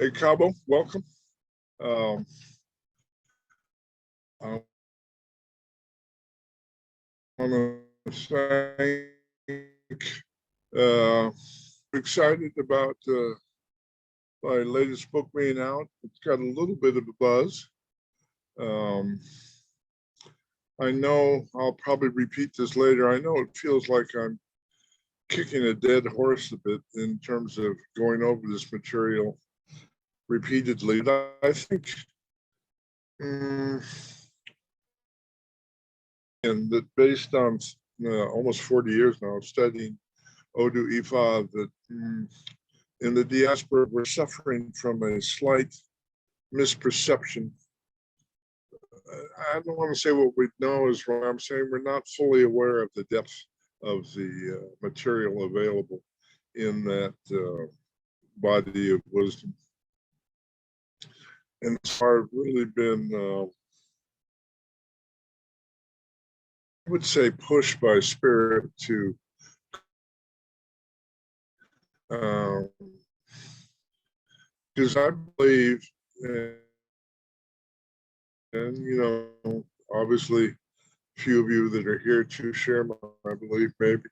Hey, Cabo, welcome. Um, I want to thank, excited about my latest book being out. It's got a little bit of a buzz. Um, I know I'll probably repeat this later. I know it feels like I'm kicking a dead horse a bit in terms of going over this material repeatedly. But I think and that based on almost 40 years now of studying Odu Ifa, that in the diaspora we're suffering from a slight misperception. I don't want to say what we know is wrong. I'm saying we're not fully aware of the depth of the material available in that body of wisdom. And so I've really been, I would say, pushed by spirit to because I believe, and you know, obviously, a few of you that are here to share my belief, maybe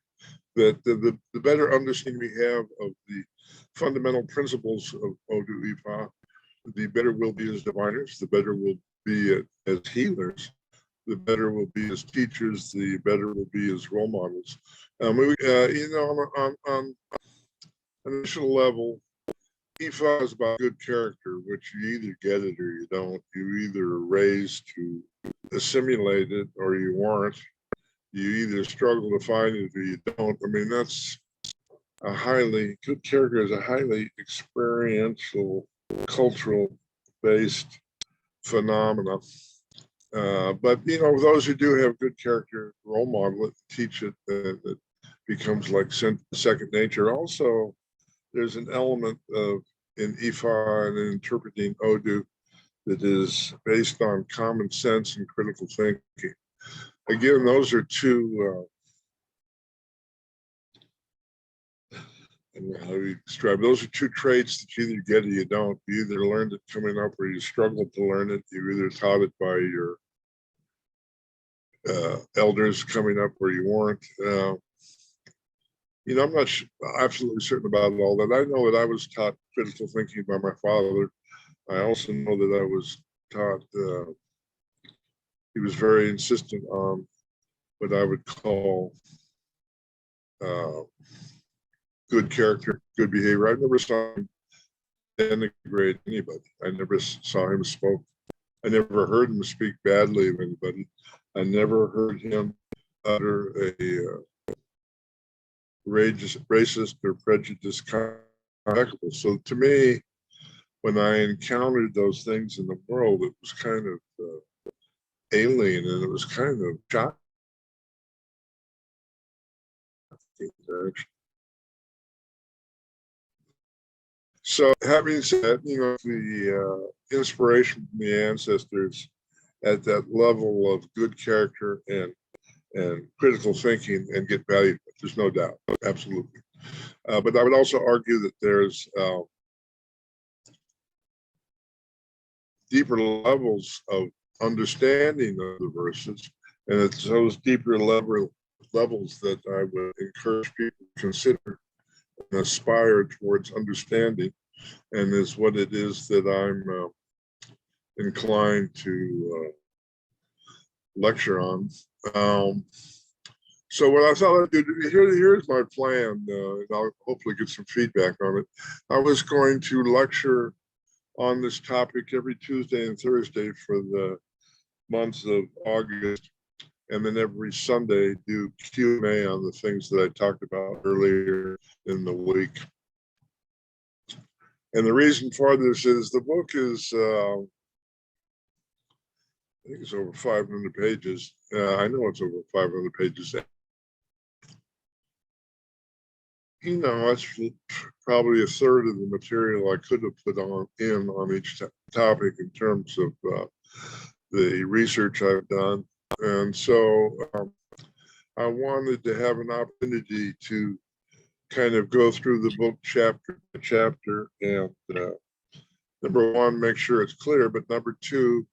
that the better understanding we have of the fundamental principles of Odu Ifa, the better we'll be as diviners, the better we'll be as healers, the better we'll be as teachers, the better we'll be as role models. You know, on an initial level, Ifa is about good character, which you either get it or you don't. You either are raised to assimilate it or you weren't. You either struggle to find it or you don't. I mean, that's a highly, good character is a highly experiential, cultural based phenomena. But, you know, those who do have good character, role model it, teach it, that becomes like second nature. Also, there's an element of in Ifa and in interpreting Odu that is based on common sense and critical thinking. Again, those are two, I don't know how you describe, those are two traits that you either get or you don't. You either learned it coming up or you struggled to learn it. You either taught it by your elders coming up or you weren't. You know, I'm not absolutely certain about all that. I know that I was taught critical thinking by my father. I also know that I was taught, he was very insistent on what I would call good character, good behavior. I never saw him denigrate anybody. I never saw him spoke. I never heard him speak badly of anybody. I never heard him utter a racist or prejudiced comment. So to me, when I encountered those things in the world, it was kind of alien and it was kind of shocking. So having said, you know, the inspiration from the ancestors at that level of good character and critical thinking and get value, there's no doubt, absolutely. But I would also argue that there's deeper levels of understanding of the verses, and it's those deeper levels that I would encourage people to consider and aspire towards understanding, and is what it is that I'm inclined to lecture on. So what I thought I'd do, here's my plan, and I'll hopefully get some feedback on it. I was going to lecture on this topic every Tuesday and Thursday for the months of August, and then every Sunday do Q&A on the things that I talked about earlier in the week. And the reason for this is the book is, I think it's over 500 pages. I know it's over 500 pages. You know, that's probably a third of the material I could have put on each topic in terms of the research I've done. And so I wanted to have an opportunity to kind of go through the book chapter by chapter and number one, make sure it's clear, but number two,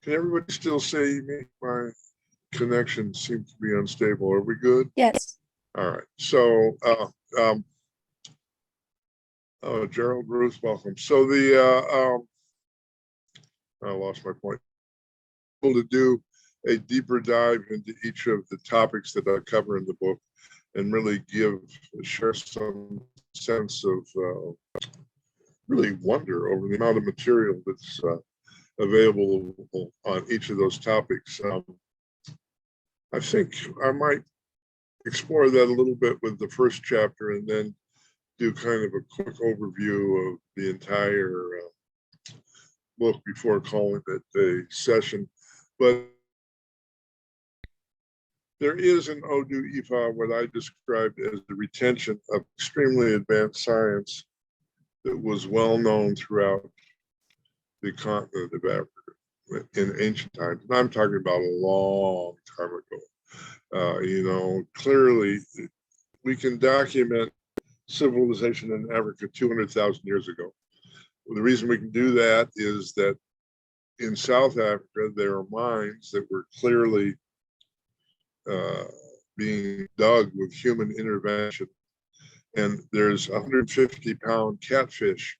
can everybody still see me? My connection seems to be unstable. Are we good? Yes. All right. So, oh, Gerald, Ruth, welcome. So I lost my point. To do a deeper dive into each of the topics that I cover in the book and really share some sense of really wonder over the amount of material that's available on each of those topics. I think I might explore that a little bit with the first chapter and then do kind of a quick overview of the entire book before calling it a session. But there is in Odu Ifa what I described as the retention of extremely advanced science that was well known throughout the continent of Africa in ancient times. And I'm talking about a long time ago. Clearly we can document civilization in Africa 200,000 years ago. Well, the reason we can do that is that in South Africa, there are mines that were clearly being dug with human intervention. And there's 150-pound catfish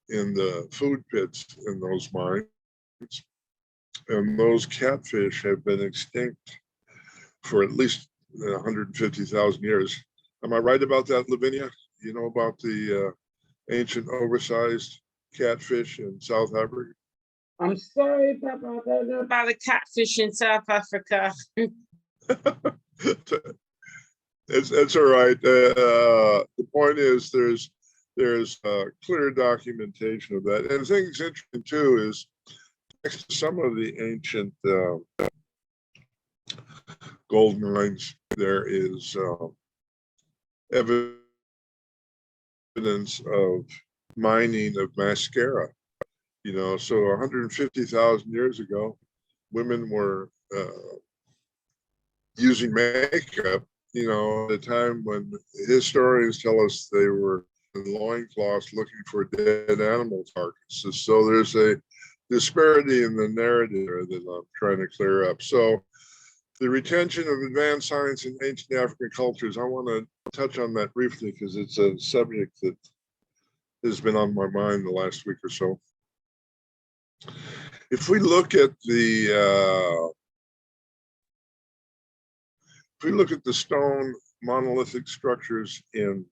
in the food pits in those mines. And those catfish have been extinct for at least 150,000 years. Am I right about that, Lavinia? You know about the ancient oversized catfish in South Africa? I'm sorry, Papa, I don't know about the catfish in South Africa. It's all right. The point is there's clear documentation of that. And the thing that's interesting too is next to some of the ancient gold mines, there is evidence of mining of mascara. So 150,000 years ago, women were using makeup, at a time when historians tell us they were in loincloths looking for dead animal carcasses. So there's a disparity in the narrative that I'm trying to clear up. So the retention of advanced science in ancient African cultures, I want to touch on that briefly because it's a subject that has been on my mind the last week or so. If we look at the stone monolithic structures in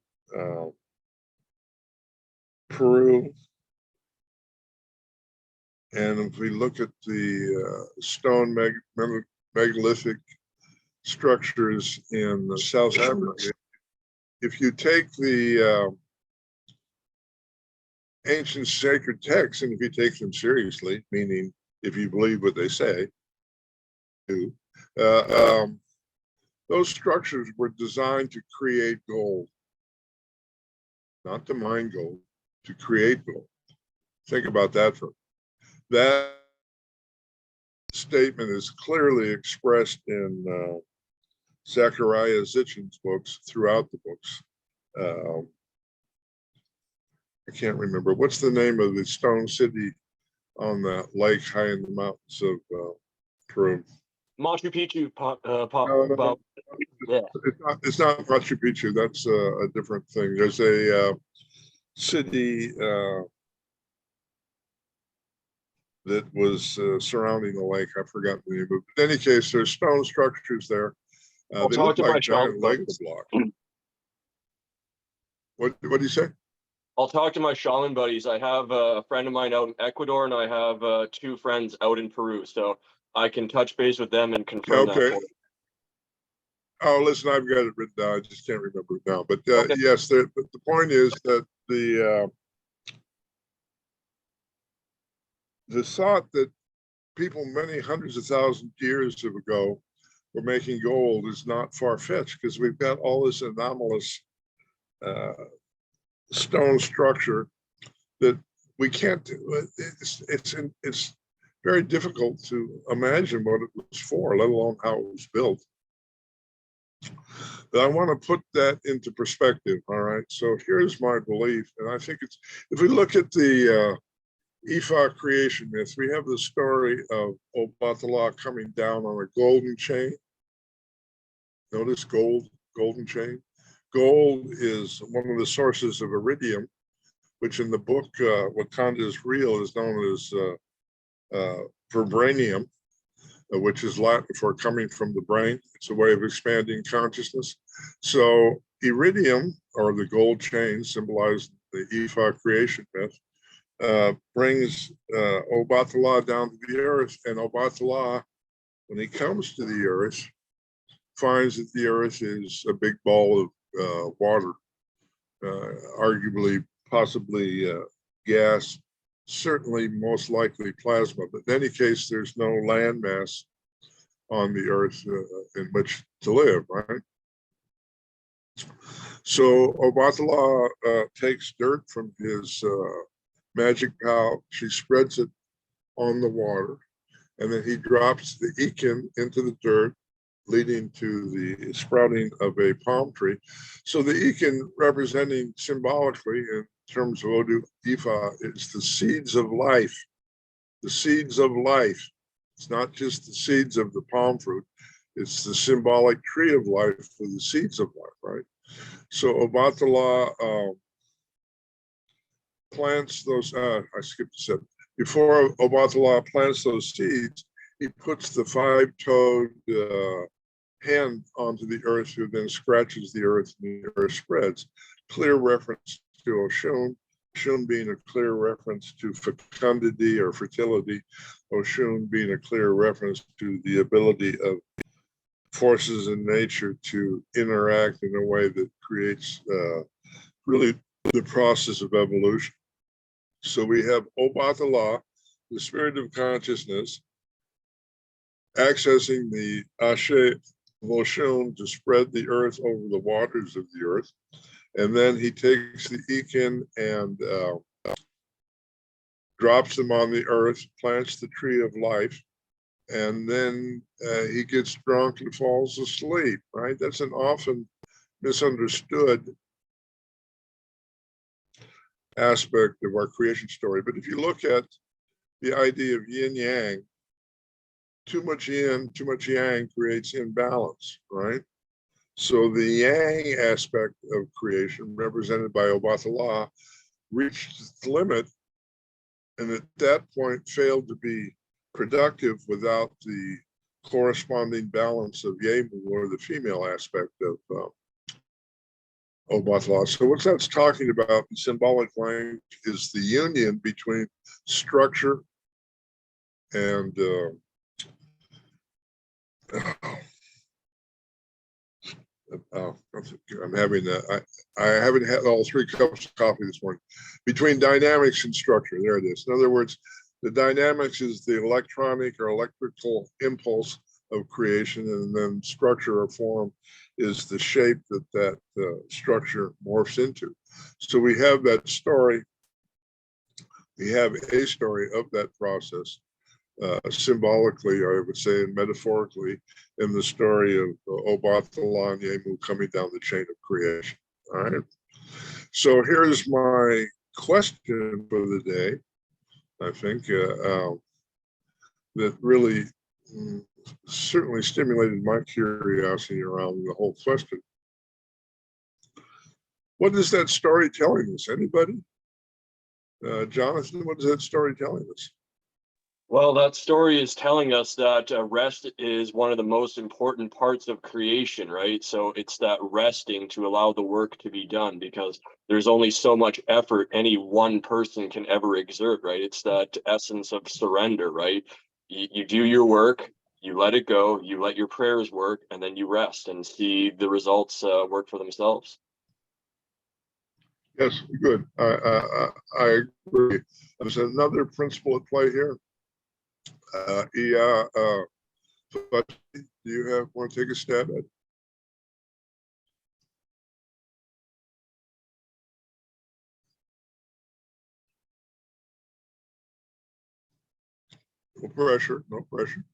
Peru, and if we look at the stone megalithic structures in South Africa, if you take the ancient sacred texts, and if you take them seriously, meaning if you believe what they say, those structures were designed to create gold, not to mine gold, to create gold. Think about that for that statement is clearly expressed in Zechariah Sitchin's books throughout the books. I can't remember. What's the name of the stone city on the lake high in the mountains of Peru? Machu Picchu. No. Yeah. It's not Machu Picchu. That's a different thing. There's a city that was surrounding the lake. I forgot the name of it. In any case, there's stone structures there. They look like giant Lego blocks. What do you say? I'll talk to my shaman buddies. I have a friend of mine out in Ecuador, and I have 2 friends out in Peru. So I can touch base with them and confirm that. For Oh, listen, I've got it written down. I just can't remember it now. But okay. Yes, the point is that the thought that people many hundreds of thousands of years ago were making gold is not far-fetched because we've got all this anomalous stone structure that we can't do. It's very difficult to imagine what it was for, let alone how it was built. But I want to put that into perspective. All right. So here's my belief. And I think it's, if we look at the Ifa creation myth, we have the story of Obatala coming down on a golden chain. Notice golden chain. Gold is one of the sources of iridium, which in the book Wakanda is Real is known as vibranium, which is Latin for coming from the brain. It's a way of expanding consciousness. So iridium, or the gold chain, symbolized the Ifa creation myth, brings Obatala down to the earth, and Obatala, when he comes to the earth, finds that the earth is a big ball of water, arguably, possibly gas, certainly most likely plasma, but in any case, there's no landmass on the earth in which to live, right? So Obatala takes dirt from his magic pouch, he spreads it on the water, and then he drops the ikin into the dirt, leading to the sprouting of a palm tree. So the ikin, representing symbolically in terms of Odu Ifa, is the seeds of life. The seeds of life. It's not just the seeds of the palm fruit, it's the symbolic tree of life with the seeds of life, right? So Obatala plants those, I skipped a step. Before Obatala plants those seeds, he puts the five-toed hand onto the earth, who then scratches the earth and the earth spreads. Clear reference to Oshun, Oshun being a clear reference to fecundity or fertility, Oshun being a clear reference to the ability of forces in nature to interact in a way that creates really the process of evolution. So we have Obatala, the spirit of consciousness, accessing the Ashe of Oshun to spread the earth over the waters of the earth. And then he takes the ikin and drops them on the earth, plants the tree of life, and then he gets drunk and falls asleep, right? That's an often misunderstood aspect of our creation story. But if you look at the idea of yin yang, too much yin, too much yang creates imbalance, right? So the yang aspect of creation, represented by Obatala, reached its limit, and at that point failed to be productive without the corresponding balance of Yemu, or the female aspect of Obatala. So what that's talking about in symbolic language is the union between structure and I'm having I haven't had all 3 cups of coffee this morning. Between dynamics and structure, there it is. In other words, the dynamics is the electronic or electrical impulse of creation, and then structure or form is the shape that structure morphs into. So we have that story. We have a story of that process. Symbolically, I would say, and metaphorically, in the story of Obatala and Yemu coming down the chain of creation. All right. So here's my question for the day. I think that really certainly stimulated my curiosity around the whole question. What is that story telling us? Anybody? Jonathan, what is that story telling us? Well, that story is telling us that rest is one of the most important parts of creation, right? So it's that resting to allow the work to be done, because there's only so much effort any one person can ever exert, right? It's that essence of surrender, right? You do your work, you let it go, you let your prayers work, and then you rest and see the results work for themselves. Yes, good. I agree. There's another principle at play here. Iya, but do you want to take a stab at it? No pressure, no pressure.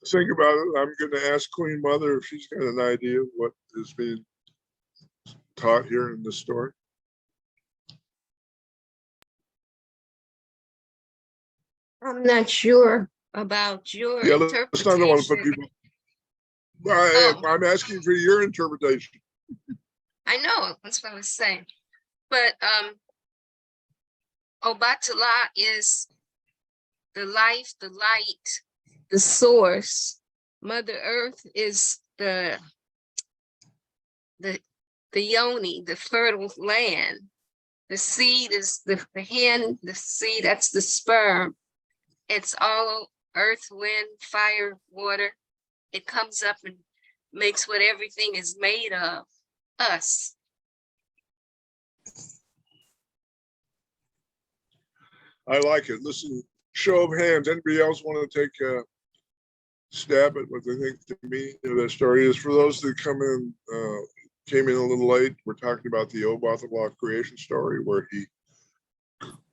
Think about it. I'm going to ask Queen Mother if she's got an idea of what is being taught here in this story. I'm not sure about your Yeah, let's not want to put interpretation. people. Oh, I'm asking for your interpretation. I know, that's what I was saying. But Obatala is the life, the light, the source. Mother Earth is the yoni, the fertile land. The seed is the hen, the seed, that's the sperm. It's all earth, wind, fire, water. It comes up and makes what everything is made of, us. I like it. Listen, show of hands. Anybody else want to take a stab at what they think the meaning of that story is? For those that came in a little late, we're talking about the Obatala creation story, where he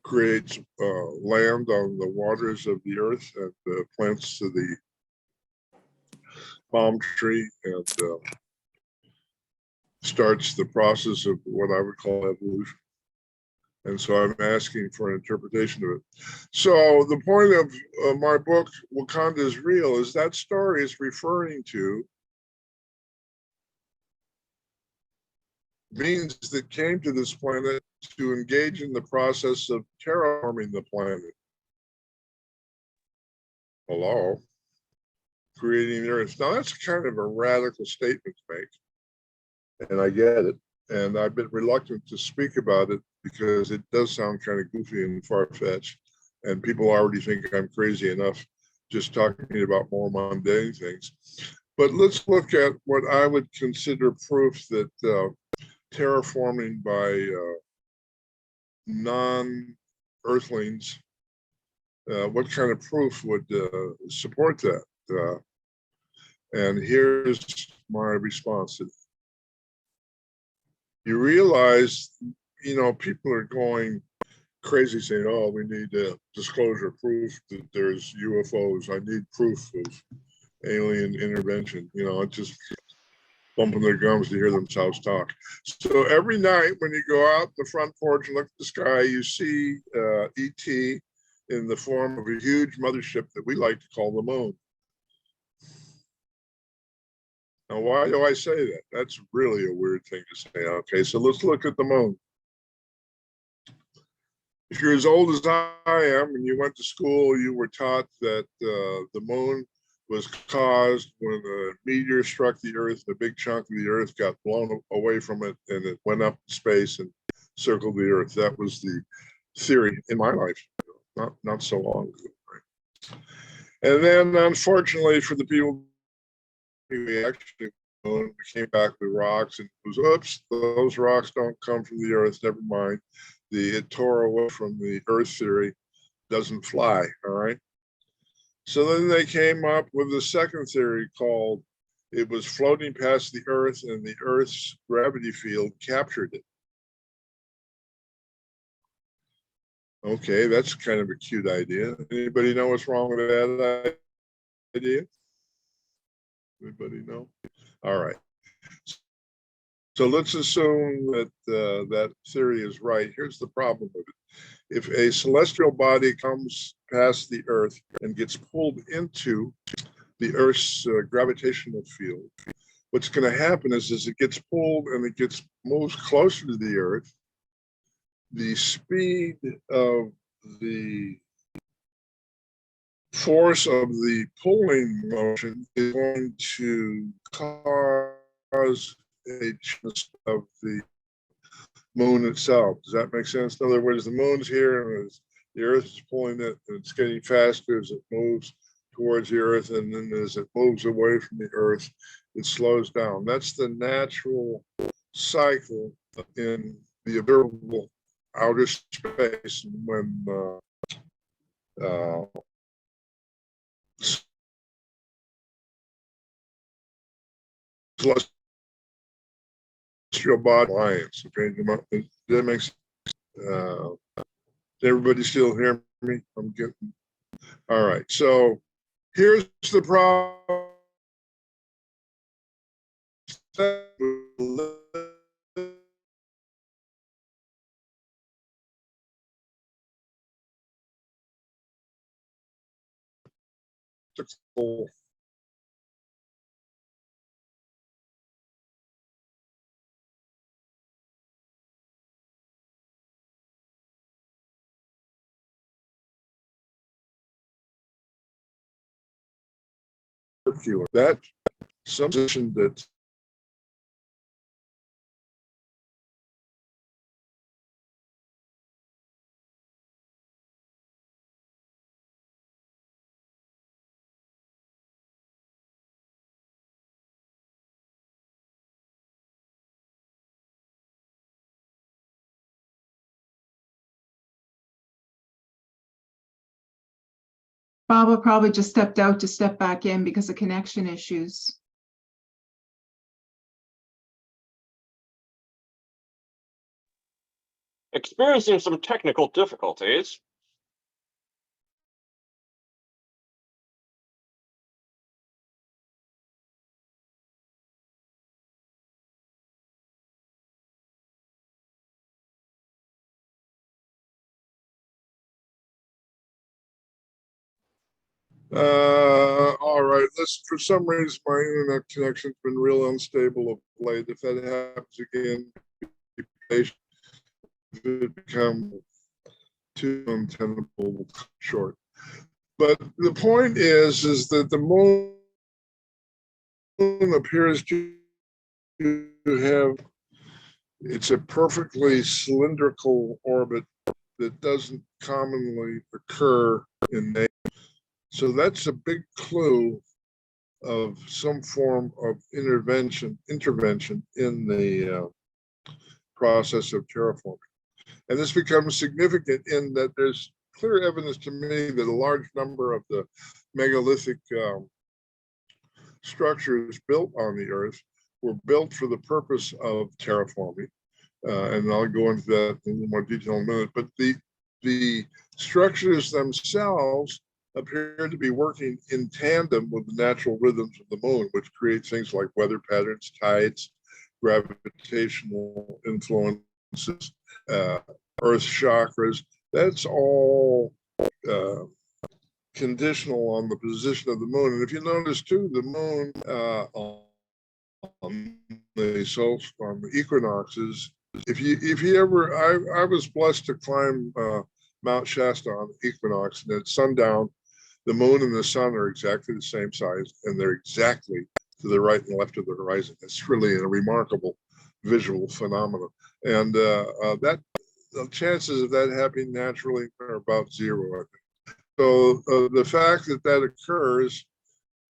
creates land on the waters of the earth and plants the palm tree and starts the process of what I would call evolution. And so I'm asking for an interpretation of it. So the point of my book, Wakanda is Real, is that story is referring to beings that came to this planet to engage in the process of terraforming the planet. Hello? Creating the earth. Now that's kind of a radical statement to make, and I get it. And I've been reluctant to speak about it because it does sound kind of goofy and far-fetched, and people already think I'm crazy enough just talking about more mundane things. But let's look at what I would consider proof that terraforming by non-earthlings, what kind of proof would support that? And here's my response. You realize, people are going crazy saying, oh, we need disclosure proof that there's UFOs. I need proof of alien intervention. It's just bumping their gums to hear themselves talk. So every night when you go out the front porch and look at the sky, you see ET in the form of a huge mothership that we like to call the moon. Now, why do I say that? That's really a weird thing to say. Okay, so let's look at the moon. If you're as old as I am and you went to school, you were taught that the moon was caused when a meteor struck the Earth, a big chunk of the Earth got blown away from it, and it went up in space and circled the Earth. That was the theory in my life, not so long ago. Right? And then, unfortunately, for the people we actually we came back with rocks, and it was, oops, those rocks don't come from the Earth. Never mind. It tore away from the Earth theory, doesn't fly. All right. So then they came up with the second theory called it was floating past the Earth and the Earth's gravity field captured it. Okay, that's kind of a cute idea. Anybody know what's wrong with that idea? Anybody know? All right. So let's assume that that theory is right. Here's the problem with it. If a celestial body comes past the Earth and gets pulled into the Earth's gravitational field, what's going to happen is it gets pulled and it moves closer to the Earth. The speed of the force of the pulling motion is going to cause a change of the moon itself. Does that make sense? In other words, the moon's here and the Earth is pulling it, and it's getting faster as it moves towards the Earth, and then as it moves away from the Earth, it slows down. That's the natural cycle in the observable outer space when celestial body alliance. Okay, that makes everybody still hear me? I'm getting all right. So here's the problem. elliptical that some position that Barbara probably just stepped out to step back in because of connection issues. Experiencing some technical difficulties. All right, for some reason my internet connection's been real unstable of late. If that happens again, be patient. If it becomes too untenable, short. But the point is that the moon appears to have, it's a perfectly cylindrical orbit that doesn't commonly occur in nature. So that's a big clue of some form of intervention in the process of terraforming. And this becomes significant in that there's clear evidence to me that a large number of the megalithic structures built on the Earth were built for the purpose of terraforming. And I'll go into that in a little more detail in a minute. But the structures themselves appear to be working in tandem with the natural rhythms of the moon, which creates things like weather patterns, tides, gravitational influences, earth chakras. That's all conditional on the position of the moon. And if you notice too, the moon on the equinoxes, if you ever, I was blessed to climb Mount Shasta on the equinox, and at sundown, the moon and the sun are exactly the same size, and they're exactly to the right and left of the horizon. It's really a remarkable visual phenomenon. And that the chances of that happening naturally are about zero, I think. So the fact that that occurs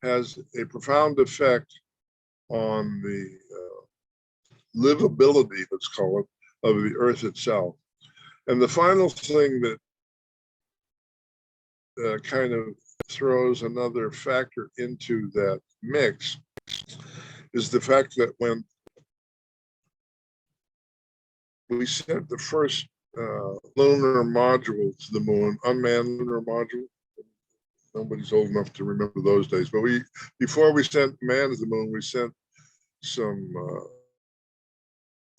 has a profound effect on the livability, let's call it, of the Earth itself. And the final thing that kind of throws another factor into that mix is the fact that when we sent the first lunar module to the moon, unmanned lunar module, nobody's old enough to remember those days, but before we sent man to the moon, we sent some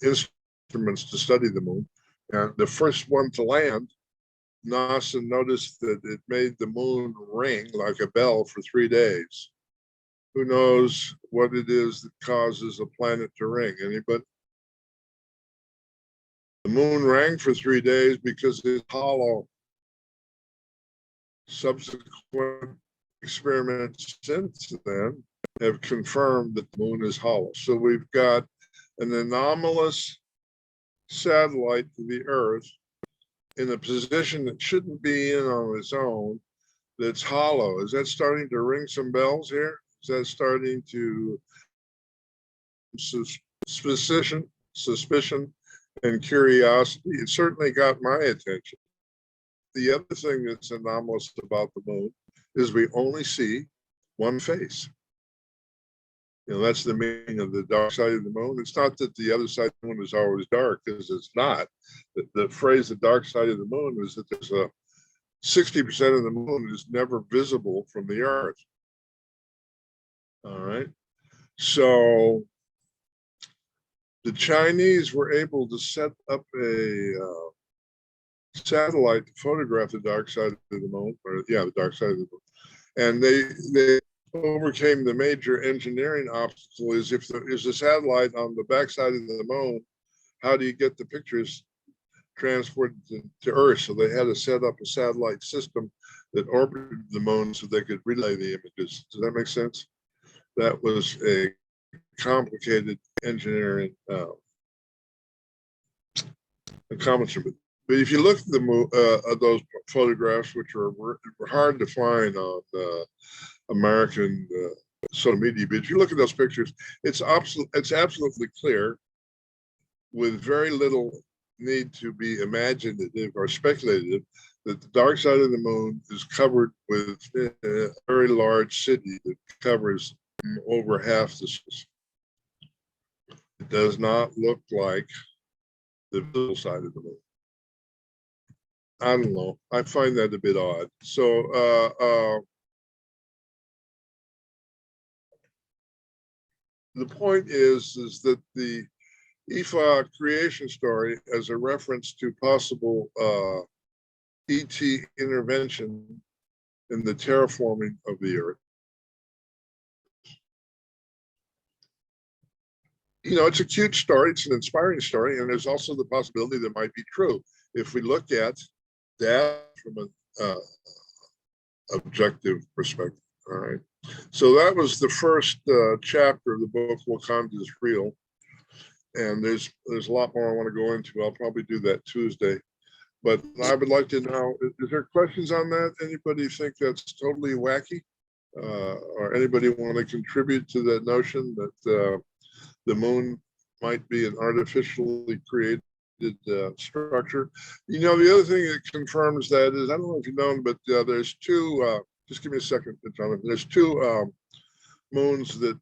instruments to study the moon. And the first one to land, NASA noticed that it made the moon ring like a bell for 3 days. Who knows what it is that causes a planet to ring? Anybody? The moon rang for 3 days because it's hollow. Subsequent experiments since then have confirmed that the moon is hollow. So we've got an anomalous satellite to the Earth in a position that shouldn't be in on its own, that's hollow. Is that starting to ring some bells here? Is that starting to suspicion and curiosity? It certainly got my attention. The other thing that's anomalous about the moon is we only see one face. You know, that's the meaning of the dark side of the moon. It's not that the other side of the moon is always dark, because it's not. The phrase the dark side of the moon is that there's a 60% of the moon is never visible from the Earth. All right. So the Chinese were able to set up a satellite to photograph the dark side of the moon, or yeah, the dark side of the moon. And they overcame the major engineering obstacle is if there is a satellite on the backside of the moon, how do you get the pictures transported to Earth? So they had to set up a satellite system that orbited the moon so they could relay the images. Does that make sense? That was a complicated engineering accomplishment. But if you look at those photographs, which were hard to find on American social media, but if you look at those pictures, it's absolutely clear, with very little need to be imaginative or speculative, that the dark side of the moon is covered with a very large city that covers over half the surface. It does not look like the visible side of the moon. I don't know. I find that a bit odd. So the point is that the Ifa creation story as a reference to possible ET intervention in the terraforming of the Earth. You know, it's a cute story, it's an inspiring story, and there's also the possibility that might be true if we look at that from an objective perspective. All right. So that was the first chapter of the book, Wakanda is Real. And there's a lot more I want to go into. I'll probably do that Tuesday. But I would like to know, is there questions on that? Anybody think that's totally wacky? Or anybody want to contribute to that notion that the moon might be an artificially created structure? You know, the other thing that confirms that is, I don't know if you know, but there's two, just give me a second, Jonathan. There's two moons that,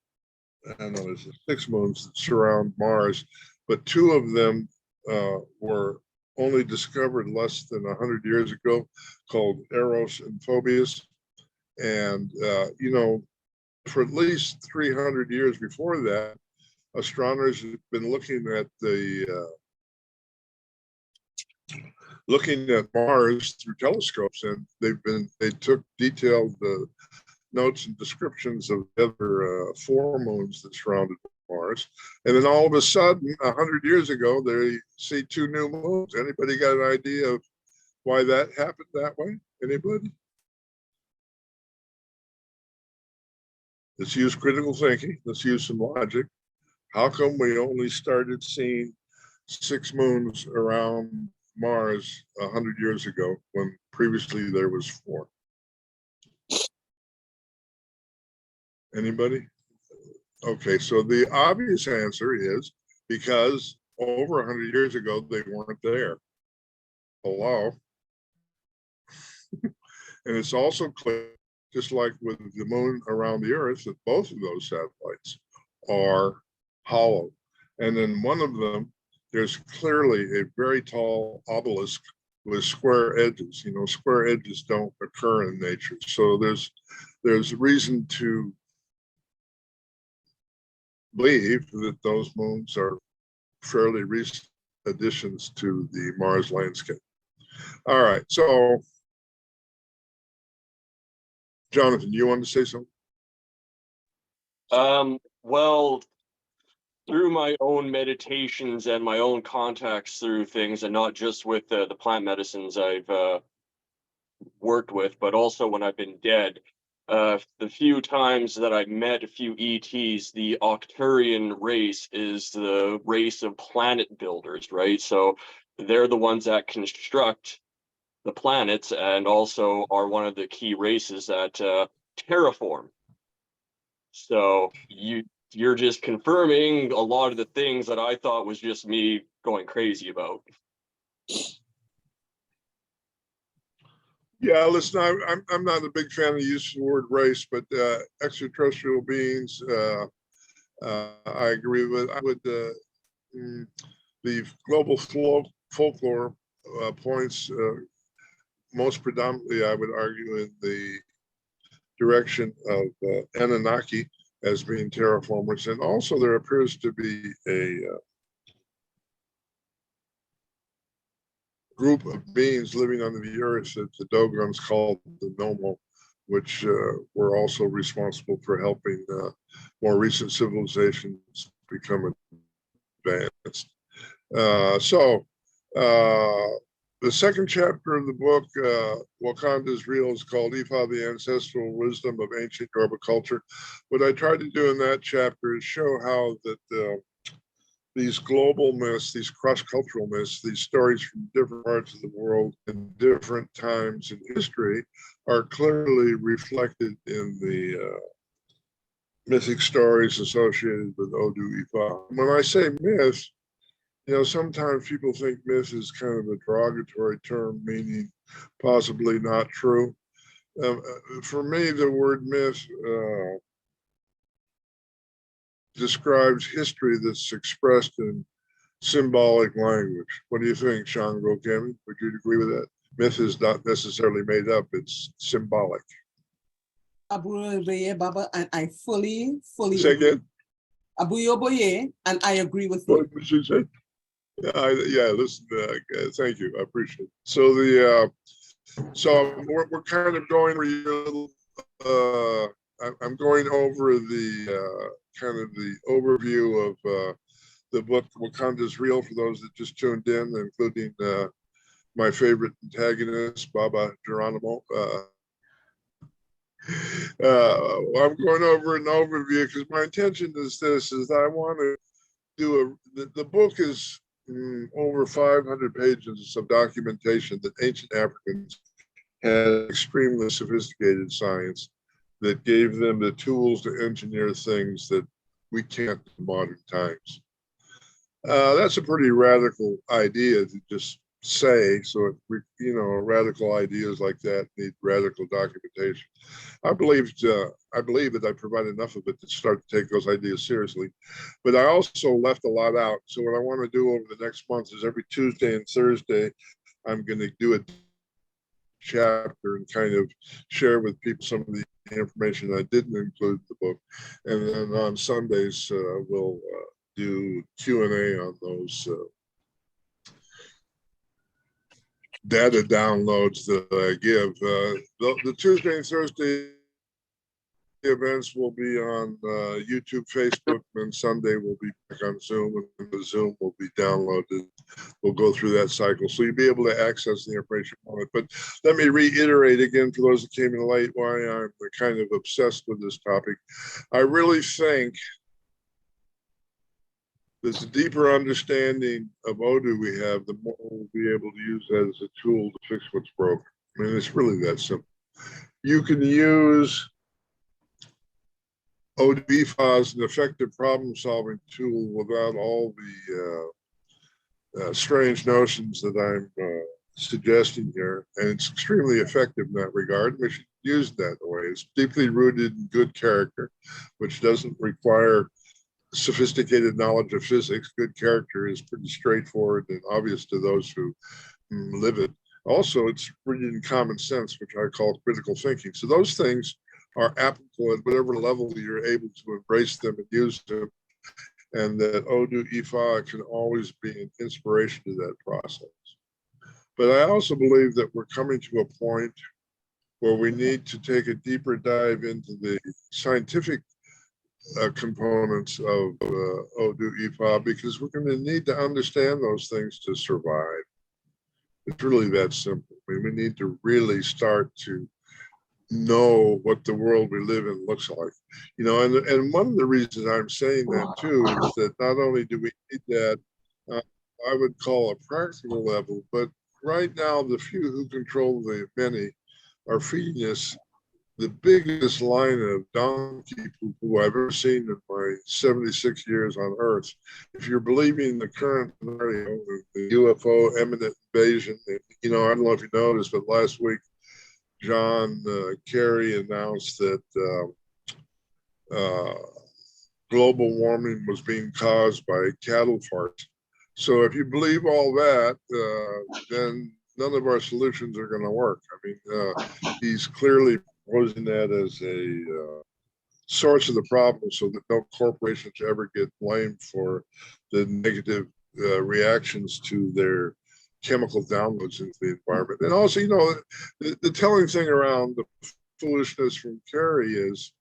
I don't know, there's 6 moons that surround Mars, but 2 of them were only discovered less than 100 years ago, called Eros and Phoebus. And, you know, for at least 300 years before that, astronomers have been looking at Mars through telescopes, and they took detailed notes and descriptions of the other 4 moons that surrounded Mars. And then all of a sudden, 100 years ago, they see 2 new moons. Anybody got an idea of why that happened that way? Anybody? Let's use critical thinking. Let's use some logic. How come we only started seeing 6 moons around Mars 100 years ago when previously there was 4? Anybody? Okay, so the obvious answer is because over 100 years ago, they weren't there. Hello? And it's also clear, just like with the moon around the Earth, that both of those satellites are hollow. And then one of them, there's clearly a very tall obelisk with square edges. You know, square edges don't occur in nature. So there's reason to believe that those moons are fairly recent additions to the Mars landscape. All right, so Jonathan, you wanted to say something? Well, through my own meditations and my own contacts through things, and not just with the plant medicines I've worked with, but also when I've been dead, the few times that I've met a few ETs, the Octurian race is the race of planet builders, right? So they're the ones that construct the planets and also are one of the key races that terraform. So you're just confirming a lot of the things that I thought was just me going crazy about. Yeah, listen, I'm not a big fan of the use of the word race, but extraterrestrial beings, I agree with. I would the global folklore points most predominantly, I would argue, in the direction of Anunnaki as being terraformers, and also there appears to be a group of beings living on the earth that the Dogons call the Nomo, which were also responsible for helping more recent civilizations become advanced. The second chapter of the book, Wakanda is Real, is called Ifa, the Ancestral Wisdom of Ancient Yoruba Culture. What I tried to do in that chapter is show how that these global myths, these cross-cultural myths, these stories from different parts of the world in different times in history are clearly reflected in the mythic stories associated with Odu Ifa. When I say myth, you know, sometimes people think myth is kind of a derogatory term, meaning possibly not true. For me, the word myth describes history that's expressed in symbolic language. What do you think, Shango Kemi? Would you agree with that? Myth is not necessarily made up, it's symbolic. Baba, and I fully Say agree. again? Abuyoboye, and I agree with you. What did you say? Yeah, listen, thank you, I appreciate it. So we're kind of going I'm going over the kind of the overview of the book Wakanda is Real for those that just tuned in, including my favorite antagonist, Baba Geronimo. I'm going over an overview because my intention is this: is I want to do the book is over 500 pages of documentation that ancient Africans had extremely sophisticated science that gave them the tools to engineer things that we can't in modern times. That's a pretty radical idea to just say. So, you know, radical ideas like that need radical documentation. I believe that I provide enough of it to start to take those ideas seriously, but I also left a lot out. So what I want to do over the next month is every Tuesday and Thursday, I'm going to do a chapter and kind of share with people some of the information I didn't include in the book. And then on Sundays, we'll do Q&A on those data downloads that I give. The Tuesday and Thursday events will be on YouTube, Facebook, and Sunday we'll be back on Zoom, and the Zoom will be downloaded. We'll go through that cycle, so you'll be able to access the information on it. But let me reiterate again for those that came in late why I'm kind of obsessed with this topic. I really think that the deeper understanding of Odu we have, the more we'll be able to use that as a tool to fix what's broken. I mean, it's really that simple. You can use Odu Ifa as an effective problem-solving tool without all the strange notions that I'm suggesting here, and it's extremely effective in that regard. We should use that way. It's deeply rooted in good character, which doesn't require sophisticated knowledge of physics. Good character is pretty straightforward and obvious to those who live it. Also, it's rooted in common sense, which I call critical thinking. So those things are applicable at whatever level you're able to embrace them and use them, and that Odu Ifa can always be an inspiration to that process. But I also believe that we're coming to a point where we need to take a deeper dive into the scientific components of Odu Ifa, because we're going to need to understand those things to survive. It's really that simple. I mean, we need to really start to know what the world we live in looks like. You know, and one of the reasons I'm saying that too is that not only do we need that, I would call a practical level, but right now the few who control the many are feeding us the biggest line of donkey poo-poo I've ever seen in my 76 years on Earth. If you're believing the current scenario of the UFO imminent invasion, you know, I don't know if you noticed, but last week, John Kerry announced that global warming was being caused by cattle farts. So if you believe all that, then none of our solutions are going to work. I mean, he's clearly posing that as a source of the problem so that no corporations ever get blamed for the negative reactions to their chemical downloads into the environment. And also, you know, the telling thing around the foolishness from Kerry is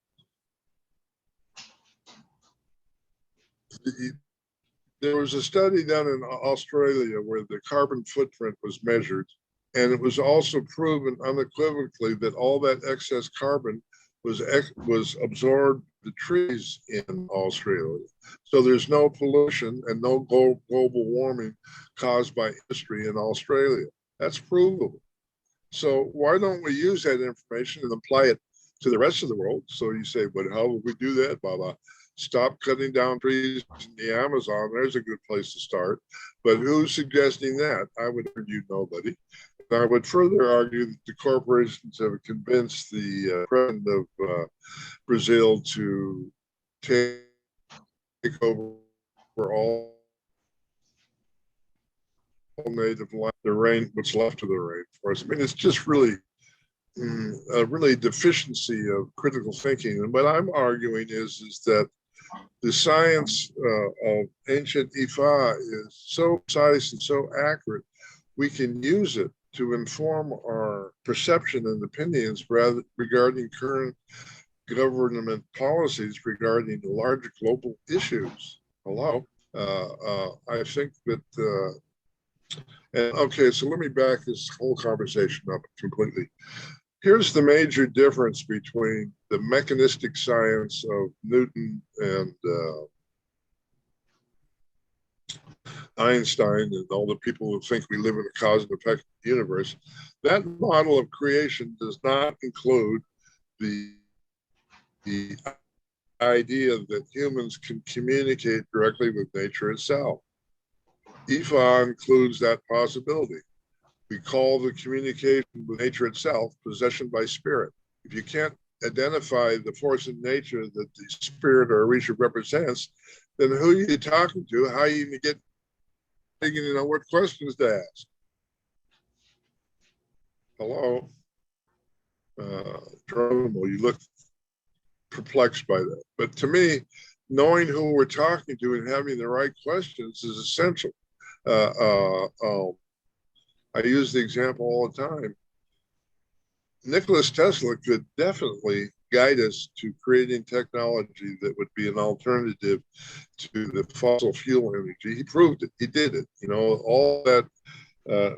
there was a study done in Australia where the carbon footprint was measured, and it was also proven unequivocally that all that excess carbon was absorbed the trees in Australia. So there's no pollution and no global warming caused by industry in Australia. That's provable. So why don't we use that information and apply it to the rest of the world? So you say, but how would we do that? Blah, blah. Stop cutting down trees in the Amazon. There's a good place to start. But who's suggesting that? I would argue nobody. And I would further argue that the corporations have convinced the president of Brazil to take over all native land, what's left of the rainforest. I mean, it's just really a really deficiency of critical thinking. And what I'm arguing is that the science of ancient Ifa is so precise and so accurate, we can use it to inform our perception and opinions regarding current government policies regarding large global issues. Hello? I think that, and okay, so let me back this whole conversation up completely. Here's the major difference between the mechanistic science of Newton and Einstein and all the people who think we live in a cause and effect universe. That model of creation does not include the idea that humans can communicate directly with nature itself. Ifa includes that possibility. We call the communication with nature itself possession by spirit. If you can't identify the force in nature that the spirit or Orisha represents, then who are you talking to? How are you going to get, you know, what questions to ask? Hello? Geronimo, you look perplexed by that. But to me, knowing who we're talking to and having the right questions is essential. I use the example all the time. Nikola Tesla could definitely guide us to creating technology that would be an alternative to the fossil fuel energy. He proved it. He did it. You know, all that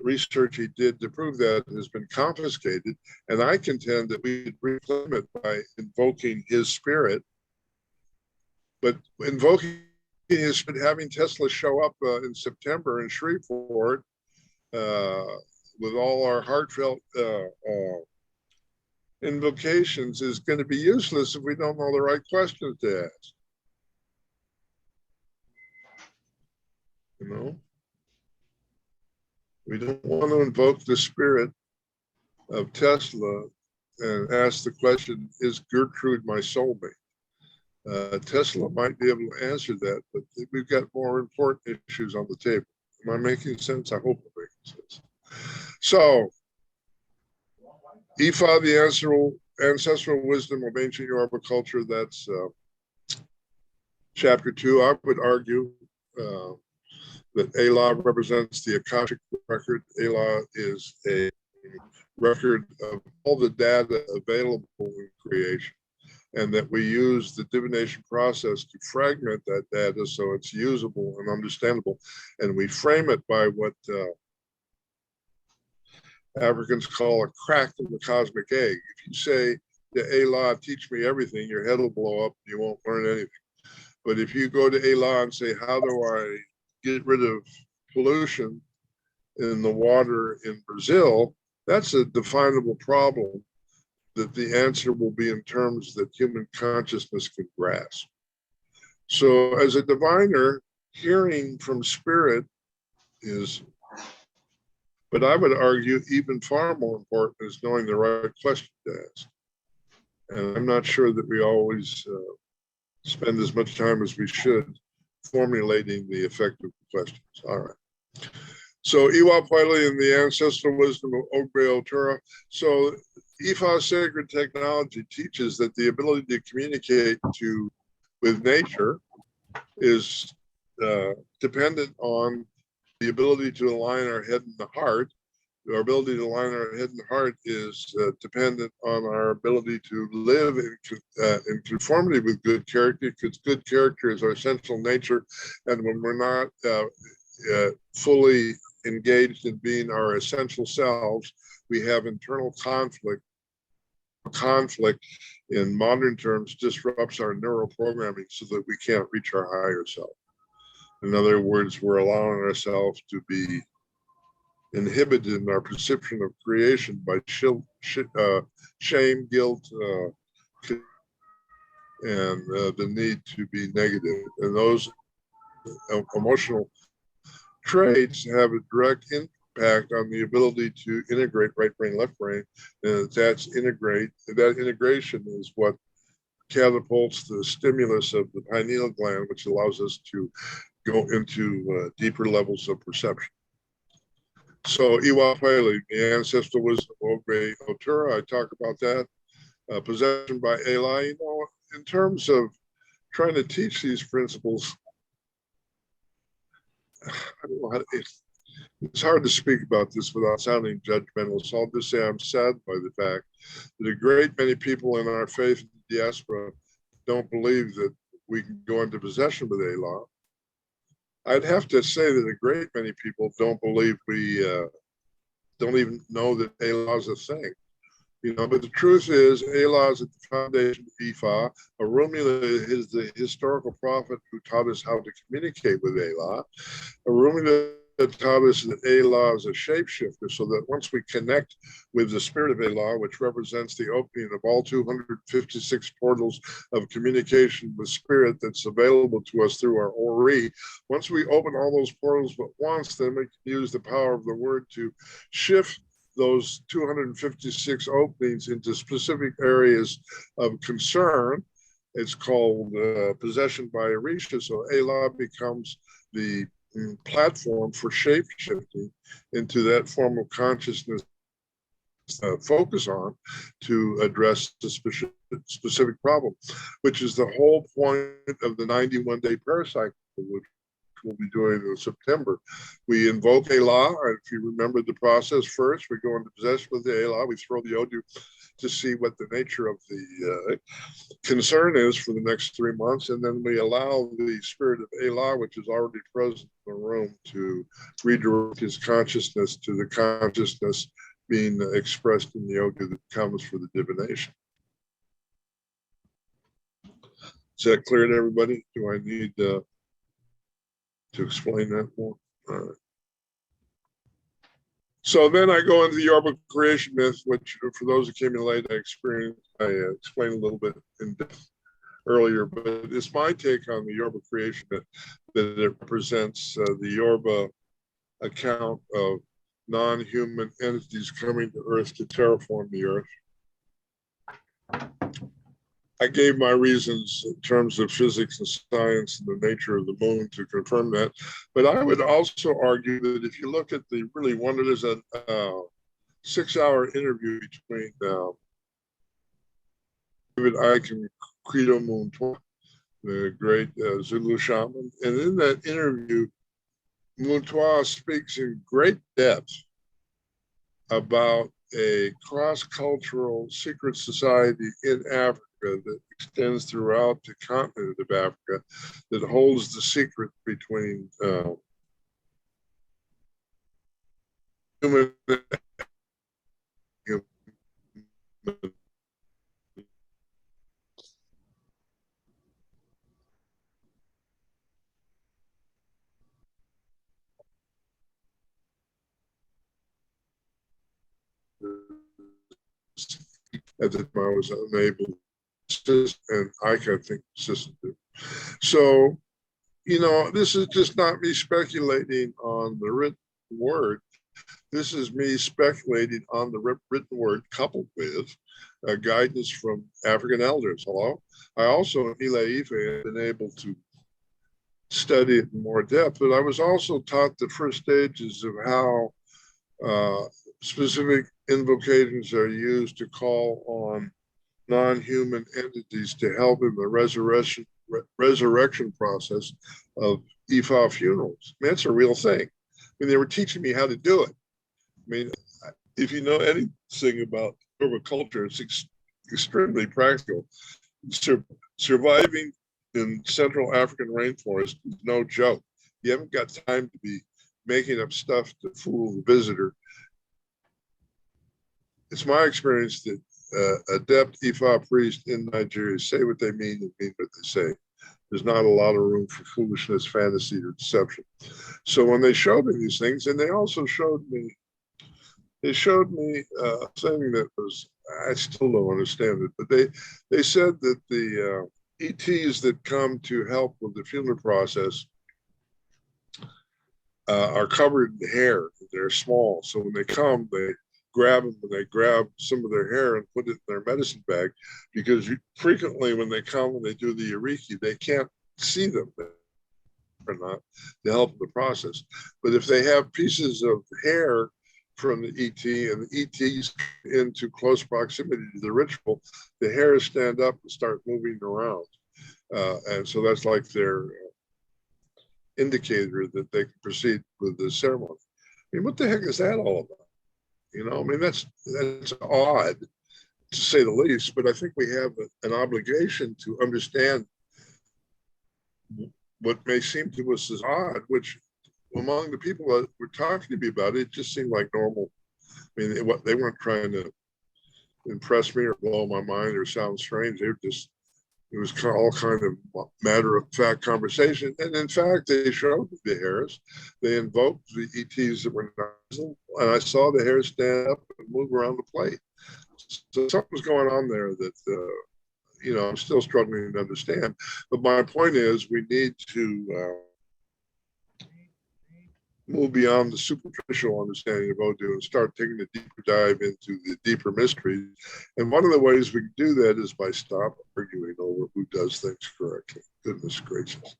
research he did to prove that has been confiscated. And I contend that we could reclaim it by invoking his spirit. But invoking his spirit, having Tesla show up in September in Shreveport, with all our heartfelt invocations is going to be useless if we don't know the right questions to ask. You know, we don't want to invoke the spirit of Tesla and ask the question, is Gertrude my soulmate? Tesla might be able to answer that, but we've got more important issues on the table. Am I making sense? I hope I'm making sense. So, Ifa, the ancestral wisdom of ancient Yoruba culture, that's chapter 2. I would argue that Ela represents the Akashic record. Ela is a record of all the data available in creation, and that we use the divination process to fragment that data so it's usable and understandable. And we frame it by what Africans call a crack in the cosmic egg. If you say to Ela, teach me everything, your head will blow up and you won't learn anything. But if you go to Ela and say, how do I get rid of pollution in the water in Brazil, that's a definable problem that the answer will be in terms that human consciousness can grasp. So as a diviner, hearing from spirit is, but I would argue even far more important is knowing the right question to ask. And I'm not sure that we always spend as much time as we should formulating the effective questions. All right. So Iwa Pele and the ancestral wisdom of Egbe Iwa. So Ifa sacred technology teaches that the ability to communicate with nature is dependent on the ability to align our head and the heart our ability to align our head and heart is dependent on our ability to live in conformity with good character, because good character is our essential nature. And when we're not fully engaged in being our essential selves, we have internal conflict. Conflict, in modern terms, disrupts our neural programming so that we can't reach our higher self. In other words, we're allowing ourselves to be inhibited in our perception of creation by shame, guilt, and the need to be negative. And those emotional traits have a direct impact on the ability to integrate right brain, left brain. And that integration is what catapults the stimulus of the pineal gland, which allows us to go into deeper levels of perception. So Iwa Pele, the ancestral wisdom of Egbe Otura, I talk about that. Possession by Eli, you know, in terms of trying to teach these principles, I don't know how to, it's hard to speak about this without sounding judgmental. So I'll just say I'm saddened by the fact that a great many people in our faith in the diaspora don't believe that we can go into possession with Eli. I'd have to say that a great many people don't believe we don't even know that Elah is a thing, you know. But the truth is, Elah is at the foundation of Ifa. Orunmila is the historical prophet who taught us how to communicate with Elah. Orunmila taught us that Elah is a shapeshifter, so that once we connect with the spirit of Elah, which represents the opening of all 256 portals of communication with spirit that's available to us through our Ori, once we open all those portals but once, then we can use the power of the word to shift those 256 openings into specific areas of concern. It's called possession by Orisha. So Elah becomes the platform for shape shifting into that form of consciousness focus on to address the specific problem, which is the whole point of the 91-day paracycle, which we'll be doing in September. We invoke Elah, and if you remember the process first, we go into possession with the Elah, we throw the Odu to see what the nature of the concern is for the next 3 months, and then we allow the spirit of Elah, which is already present in the room, to redirect his consciousness to the consciousness being expressed in the Odu that comes for the divination. Is that clear to everybody? Do I need to explain that more? All right. So then I go into the Yoruba creation myth, which for those who came in late, I explained a little bit in depth earlier, but it's my take on the Yoruba creation myth that it represents the Yoruba account of non-human entities coming to Earth to terraform the Earth. I gave my reasons in terms of physics and science and the nature of the moon to confirm that. But I would also argue that if you look at the really one, it is a 6-hour interview between David Icke and Credo Moontoa, the great Zulu shaman. And in that interview, Moontoa speaks in great depth about a cross-cultural secret society in Africa that extends throughout the continent of Africa that holds the secret between human at the time I was unable to, and I can think system. So, you know, this is just not me speculating on the written word. This is me speculating on the written word coupled with guidance from African elders. Hello. I also, in Ile Ife, have been able to study it in more depth, but I was also taught the first stages of how specific invocations are used to call on non-human entities to help in the resurrection process of Ifa funerals. I mean, it's a real thing. I mean, they were teaching me how to do it. I mean, if you know anything about culture, it's extremely practical. Surviving in Central African rainforest is no joke. You haven't got time to be making up stuff to fool the visitor. It's my experience that adept Ifa priests in Nigeria say what they mean and mean what they say. There's not a lot of room for foolishness, fantasy, or deception. So when they showed me these things, and they also showed me a thing that was, I still don't understand it, but they said that the ETs that come to help with the funeral process are covered in hair. They're small, so when they come, they grab them and they grab some of their hair and put it in their medicine bag, because frequently when they come and they do the Yariki, they can't see them or not to help in the process. But if they have pieces of hair from the ET and the ETs into close proximity to the ritual, the hairs stand up and start moving around. And so that's like their indicator that they can proceed with the ceremony. I mean, what the heck is that all about? You know, I mean, that's odd to say the least, but I think we have an obligation to understand what may seem to us as odd, which among the people that were talking to me about it, just seemed like normal. I mean, they weren't trying to impress me or blow my mind or sound strange. They were just, it was all kind of matter of fact conversation. And in fact, they showed the hairs. They invoked the ETs that were not, and I saw the hairs stand up and move around the plate. So something's going on there that, you know, I'm still struggling to understand. But my point is, we need to move beyond the superficial understanding of Odu and start taking a deeper dive into the deeper mysteries. And one of the ways we can do that is by stop arguing over who does things correctly. Goodness gracious.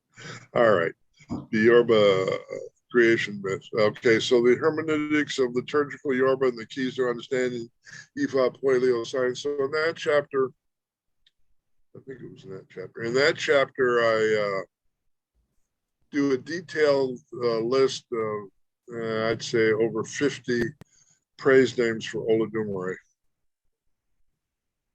All right. The Yoruba creation myth. Okay, so the hermeneutics of liturgical Yoruba and the keys to understanding Ifa Paleo science. So in that chapter, I think it was in that chapter. In that chapter, I do a detailed list of, I'd say, over 50 praise names for Olodumare.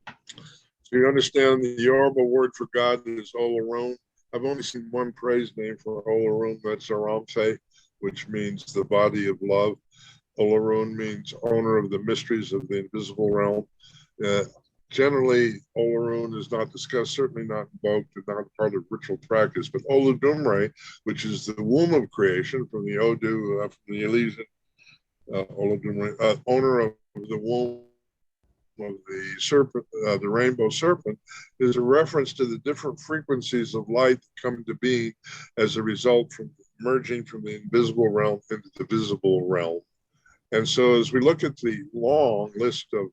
So you understand the Yoruba word for God is Olorun. I've only seen one praise name for Olorun, that's Aramfe, which means the body of love. Olorun means owner of the mysteries of the invisible realm. Generally, Olorun is not discussed, certainly not invoked, and not part of ritual practice. But Olodumare, which is the womb of creation from the Odu, from the Elysian, Olodumare, owner of the womb of the serpent, the rainbow serpent, is a reference to the different frequencies of light that come into being as a result from merging from the invisible realm into the visible realm. And so, as we look at the long list of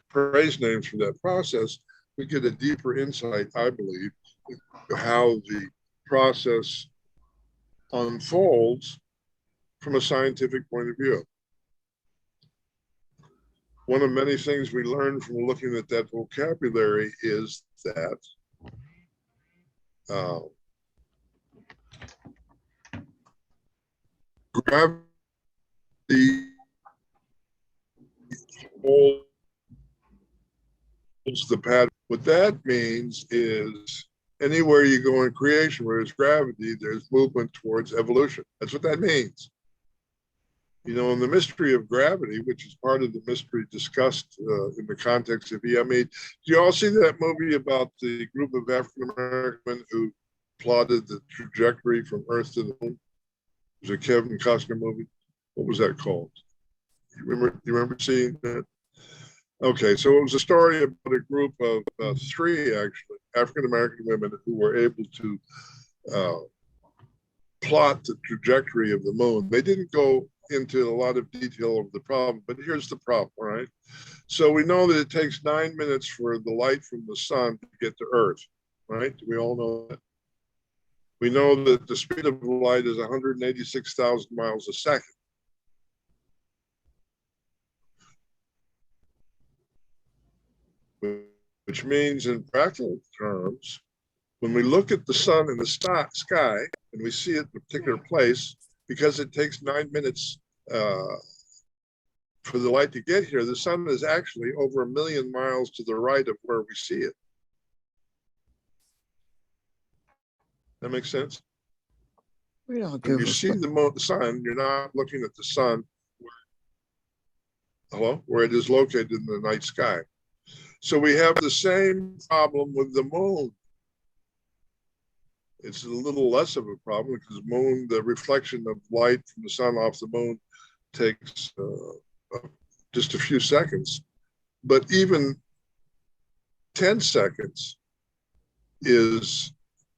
praise names from that process, we get a deeper insight, I believe, how the process unfolds from a scientific point of view. One of many things we learn from looking at that vocabulary is that gravity holds the pattern. What that means is anywhere you go in creation where there's gravity, there's movement towards evolution. That's what that means. You know, in the mystery of gravity, which is part of the mystery discussed in the context of Iya. I mean, do you all see that movie about the group of African American who plotted the trajectory from Earth to the moon? It was a Kevin Costner movie. What was that called? You remember seeing that? Okay, so it was a story about a group of three, actually, African American women who were able to plot the trajectory of the moon. They didn't go into a lot of detail of the problem, but here's the problem, right? So we know that it takes 9 minutes for the light from the sun to get to Earth, right? We all know that. We know that the speed of light is 186,000 miles a second. Which means in practical terms, when we look at the sun in the sky and we see it in a particular place, because it takes 9 minutes for the light to get here, the sun is actually over 1 million miles to the right of where we see it. That makes sense? We don't When give you a see fuck. the sun, you're not looking at the sun where it is located in the night sky. So we have the same problem with the moon. It's a little less of a problem because the reflection of light from the sun off the moon takes just a few seconds. But even 10 seconds is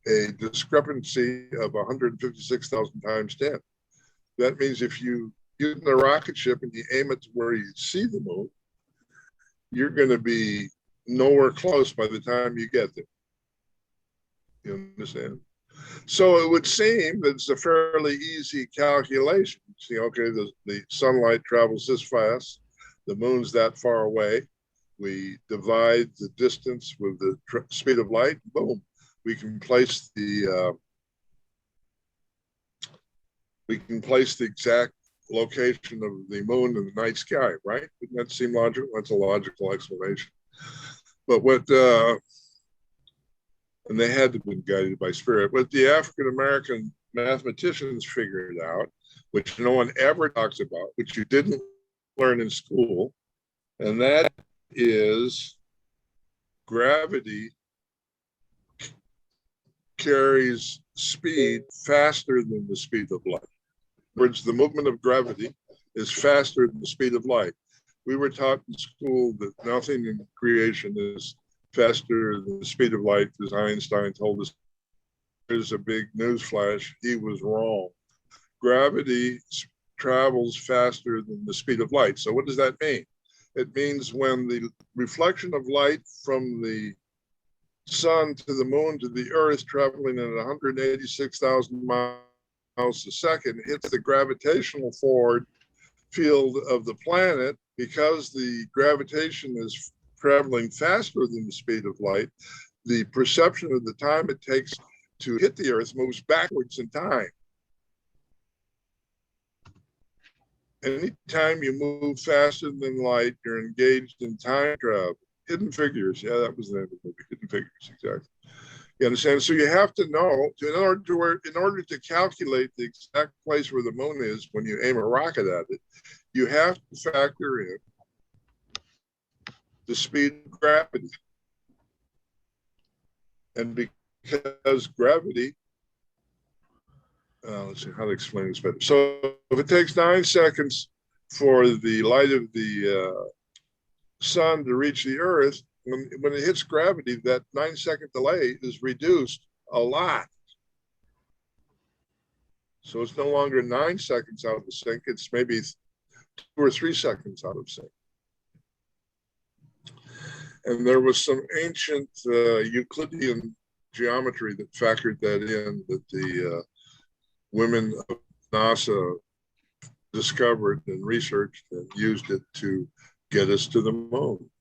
a discrepancy of 156,000 times 10. That means if you get in a rocket ship and you aim it to where you see the moon, you're going to be nowhere close by the time you get there. You understand? So it would seem that it's a fairly easy calculation. See, okay, the sunlight travels this fast, the moon's that far away. We divide the distance with the speed of light, boom. We can place the exact location of the moon in the night sky, right? Doesn't that seem logical? That's a logical explanation. But and they had to be guided by spirit. What the African-American mathematicians figured out, which no one ever talks about, which you didn't learn in school, and that is gravity carries speed faster than the speed of light. In other words, the movement of gravity is faster than the speed of light. We were taught in school that nothing in creation is faster than the speed of light, because Einstein told us. There's a big news flash. He was wrong. Gravity travels faster than the speed of light. So what does that mean? It means when the reflection of light from the sun to the moon to the earth, traveling at 186,000 miles a second, hits the gravitational forward field of the planet, because the gravitation is traveling faster than the speed of light, the perception of the time it takes to hit the earth moves backwards in time. Anytime you move faster than light, you're engaged in time travel. Hidden Figures, yeah, that was the name of the movie, Hidden Figures, exactly. You understand? So you have to know, in order to calculate the exact place where the moon is when you aim a rocket at it, you have to factor in the speed of gravity. And because gravity, let's see how to explain this better. So if it takes 9 seconds for the light of the sun to reach the earth, when it hits gravity, that 9-second delay is reduced a lot. So it's no longer 9 seconds out of sync, it's maybe 2 or 3 seconds out of sync. And there was some ancient Euclidean geometry that factored that in, that the women of NASA discovered and researched and used it to get us to the moon.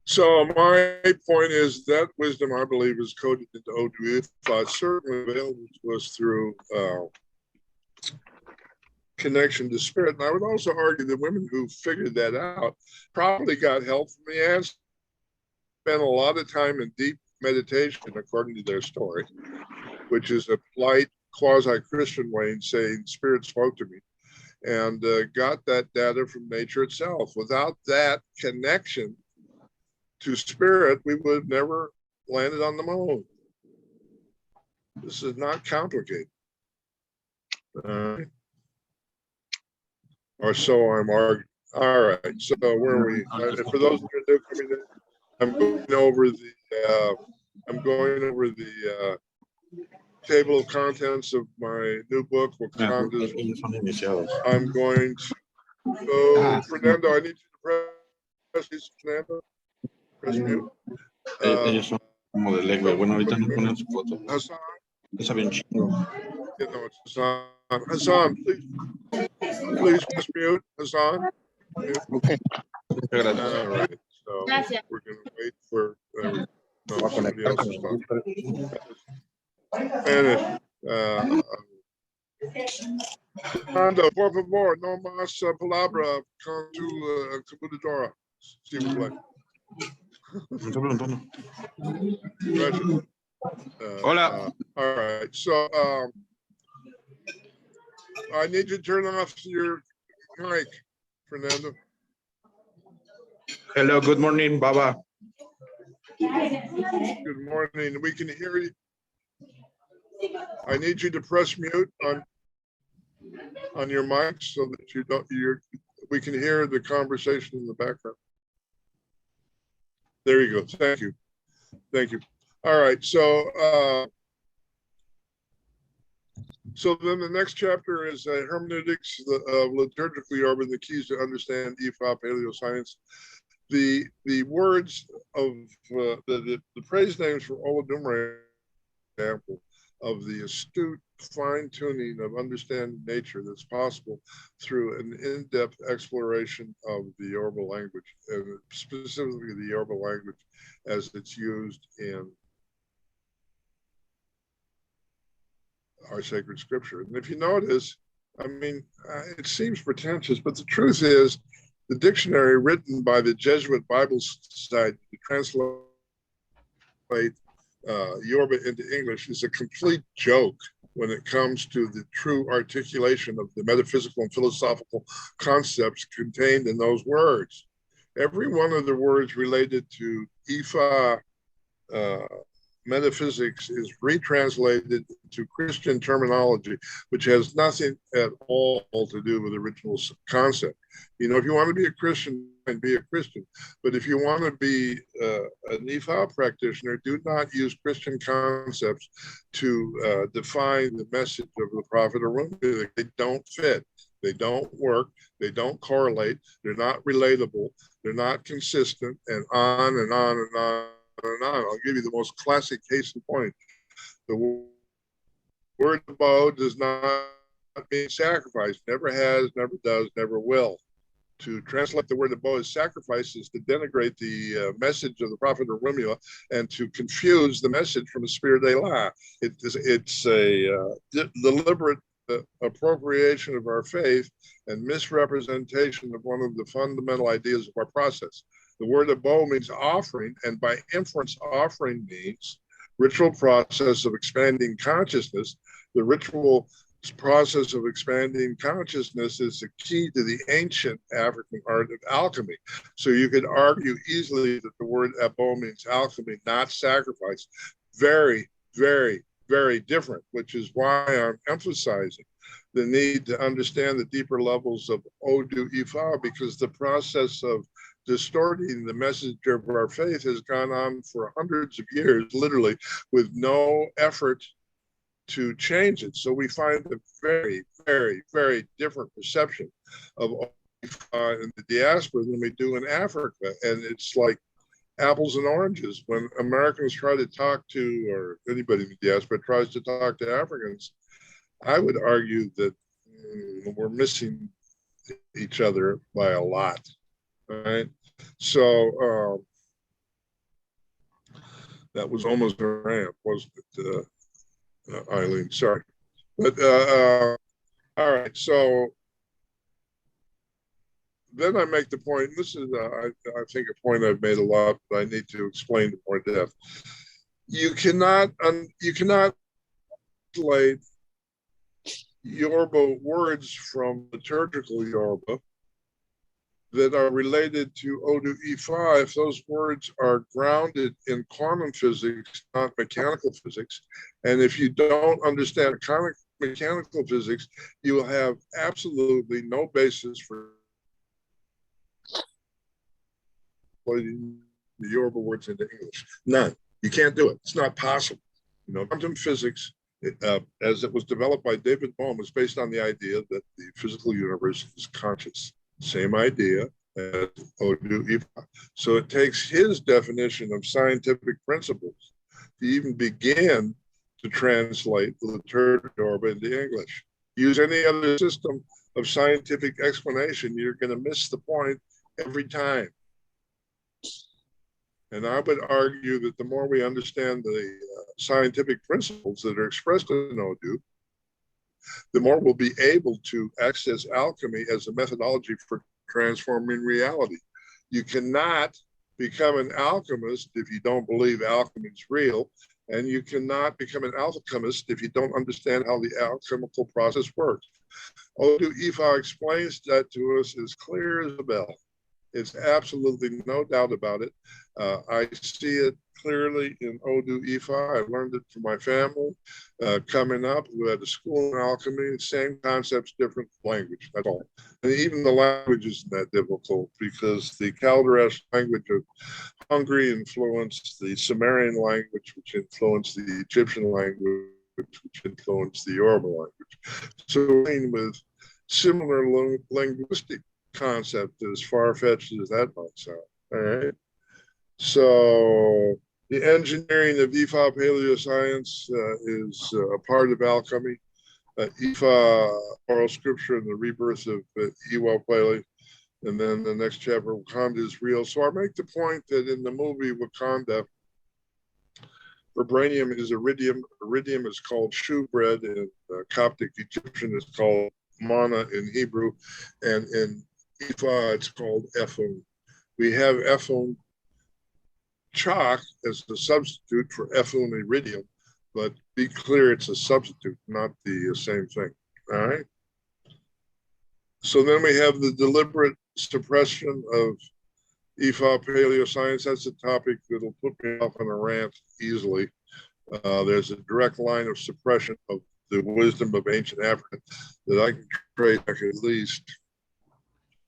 So my point is that wisdom, I believe, is coded into Odu Ifa, certainly available to us through connection to spirit. And I would also argue that women who figured that out probably got help from the ants, spent a lot of time in deep meditation, according to their story, which is a polite, quasi-Christian way in saying spirit spoke to me, and got that data from nature itself. Without that connection to spirit, we would have never landed on the moon. This is not complicated. Or so I'm arguing. All right, so where are we? And for those that are new coming in, I'm going over the table of contents of my new book, Wakanda's. I'm going to go, Fernando, I need you to press this, Fernando. Press mute. Ellos son como del Egbe. Bueno, ahorita no ponen su foto. Hassan, Está bien chido. you know, it's Hassan. Hassan, please press mute, Hassan. Mute. Okay. Muchas gracias. All right, so we're going to wait for no, somebody else is talking. Spanish. Fernando, por favor, no más palabra con tu computadora. S'il vous plaît. No te preguntando. Gracias. Hola. All right, so I need you to turn off your mic, Fernando. Hello, good morning, Baba. Good morning. We can hear you. I need you to press mute on your mic so that you don't. We can hear the conversation in the background. There you go. Thank you. Thank you. All right. So then the next chapter is hermeneutics of liturgical Yoruba, the keys to understand Ifa paleoscience. The words of the praise names for Olodumare, example of the astute fine-tuning of understanding nature that's possible through an in-depth exploration of the Yoruba language, and specifically the Yoruba language as it's used in our sacred scripture. And if you notice, I mean, it seems pretentious, but the truth is, the dictionary written by the Jesuit Bible Society to translate Yoruba into English is a complete joke when it comes to the true articulation of the metaphysical and philosophical concepts contained in those words. Every one of the words related to Ifa metaphysics is retranslated to Christian terminology, which has nothing at all to do with the original concept. You know, if you want to be a Christian, be a Christian. But if you want to be an Ifa practitioner, do not use Christian concepts to define the message of the prophet Arungu. They don't fit. They don't work. They don't correlate. They're not relatable. They're not consistent, and on and on and on and on. I'll give you the most classic case in point. The word bow does not mean sacrifice. Never has, never does, never will. To translate the word bow as sacrifice is to denigrate the message of the prophet Orumila and to confuse the message from the Spirit de la. It's a deliberate appropriation of our faith and misrepresentation of one of the fundamental ideas of our process. The word bow means offering, and by inference, offering means ritual process of expanding consciousness. The ritual process of expanding consciousness is the key to the ancient African art of alchemy. So you could argue easily that the word abo means alchemy, not sacrifice. Very, very, very different, which is why I'm emphasizing the need to understand the deeper levels of Odu Ifa, because the process of distorting the message of our faith has gone on for hundreds of years, literally, with no effort to change it. So we find a very, very, very different perception of Ifa in the diaspora than we do in Africa. And it's like apples and oranges. When Americans try to talk to, or anybody in the diaspora tries to talk to Africans, I would argue that we're missing each other by a lot, right? So that was almost a rant, wasn't it, Eileen? Sorry. But all right, so then I make the point, this is, I think, a point I've made a lot, but I need to explain it more depth. You cannot translate Yoruba words from liturgical Yoruba that are related to Odu Ifa if those words are grounded in quantum physics, not mechanical physics. And if you don't understand mechanical physics, you will have absolutely no basis for putting the Yoruba words into English. None. You can't do it. It's not possible. You know, quantum physics, as it was developed by David Bohm, is based on the idea that the physical universe is conscious. Same idea as Odu Ifa. So it takes his definition of scientific principles to even begin to translate the liturgical Yoruba into English. Use any other system of scientific explanation, you're going to miss the point every time. And I would argue that the more we understand the scientific principles that are expressed in Odu, the more we'll be able to access alchemy as a methodology for transforming reality. You cannot become an alchemist if you don't believe alchemy is real, and you cannot become an alchemist if you don't understand how the alchemical process works. Odu Ifa explains that to us as clear as a bell. It's absolutely no doubt about it. I see it clearly in Odu Ifa. I learned it from my family coming up. We had a school in alchemy, same concepts, different language, that's all. And even the language isn't that difficult because the Chaldean language of Hungary influenced the Sumerian language, which influenced the Egyptian language, which influenced the Yoruba language. So with similar linguistic concept, as far-fetched as that might sound. All right. So the engineering of Ifa paleoscience is a part of alchemy. Ifa oral scripture and the rebirth of Iwa Pele. And then the next chapter, Wakanda is real. So I make the point that in the movie Wakanda, vibranium is iridium. Iridium is called shewbread in Coptic Egyptian. Is called mana in Hebrew. And in Ifa, it's called Ephun. We have Ephun chalk as the substitute for Ephun iridium, but be clear, it's a substitute, not the same thing. All right. So then we have the deliberate suppression of Ifa paleoscience. That's a topic that'll put me off on a rant easily. There's a direct line of suppression of the wisdom of ancient Africa that I can trace back at least.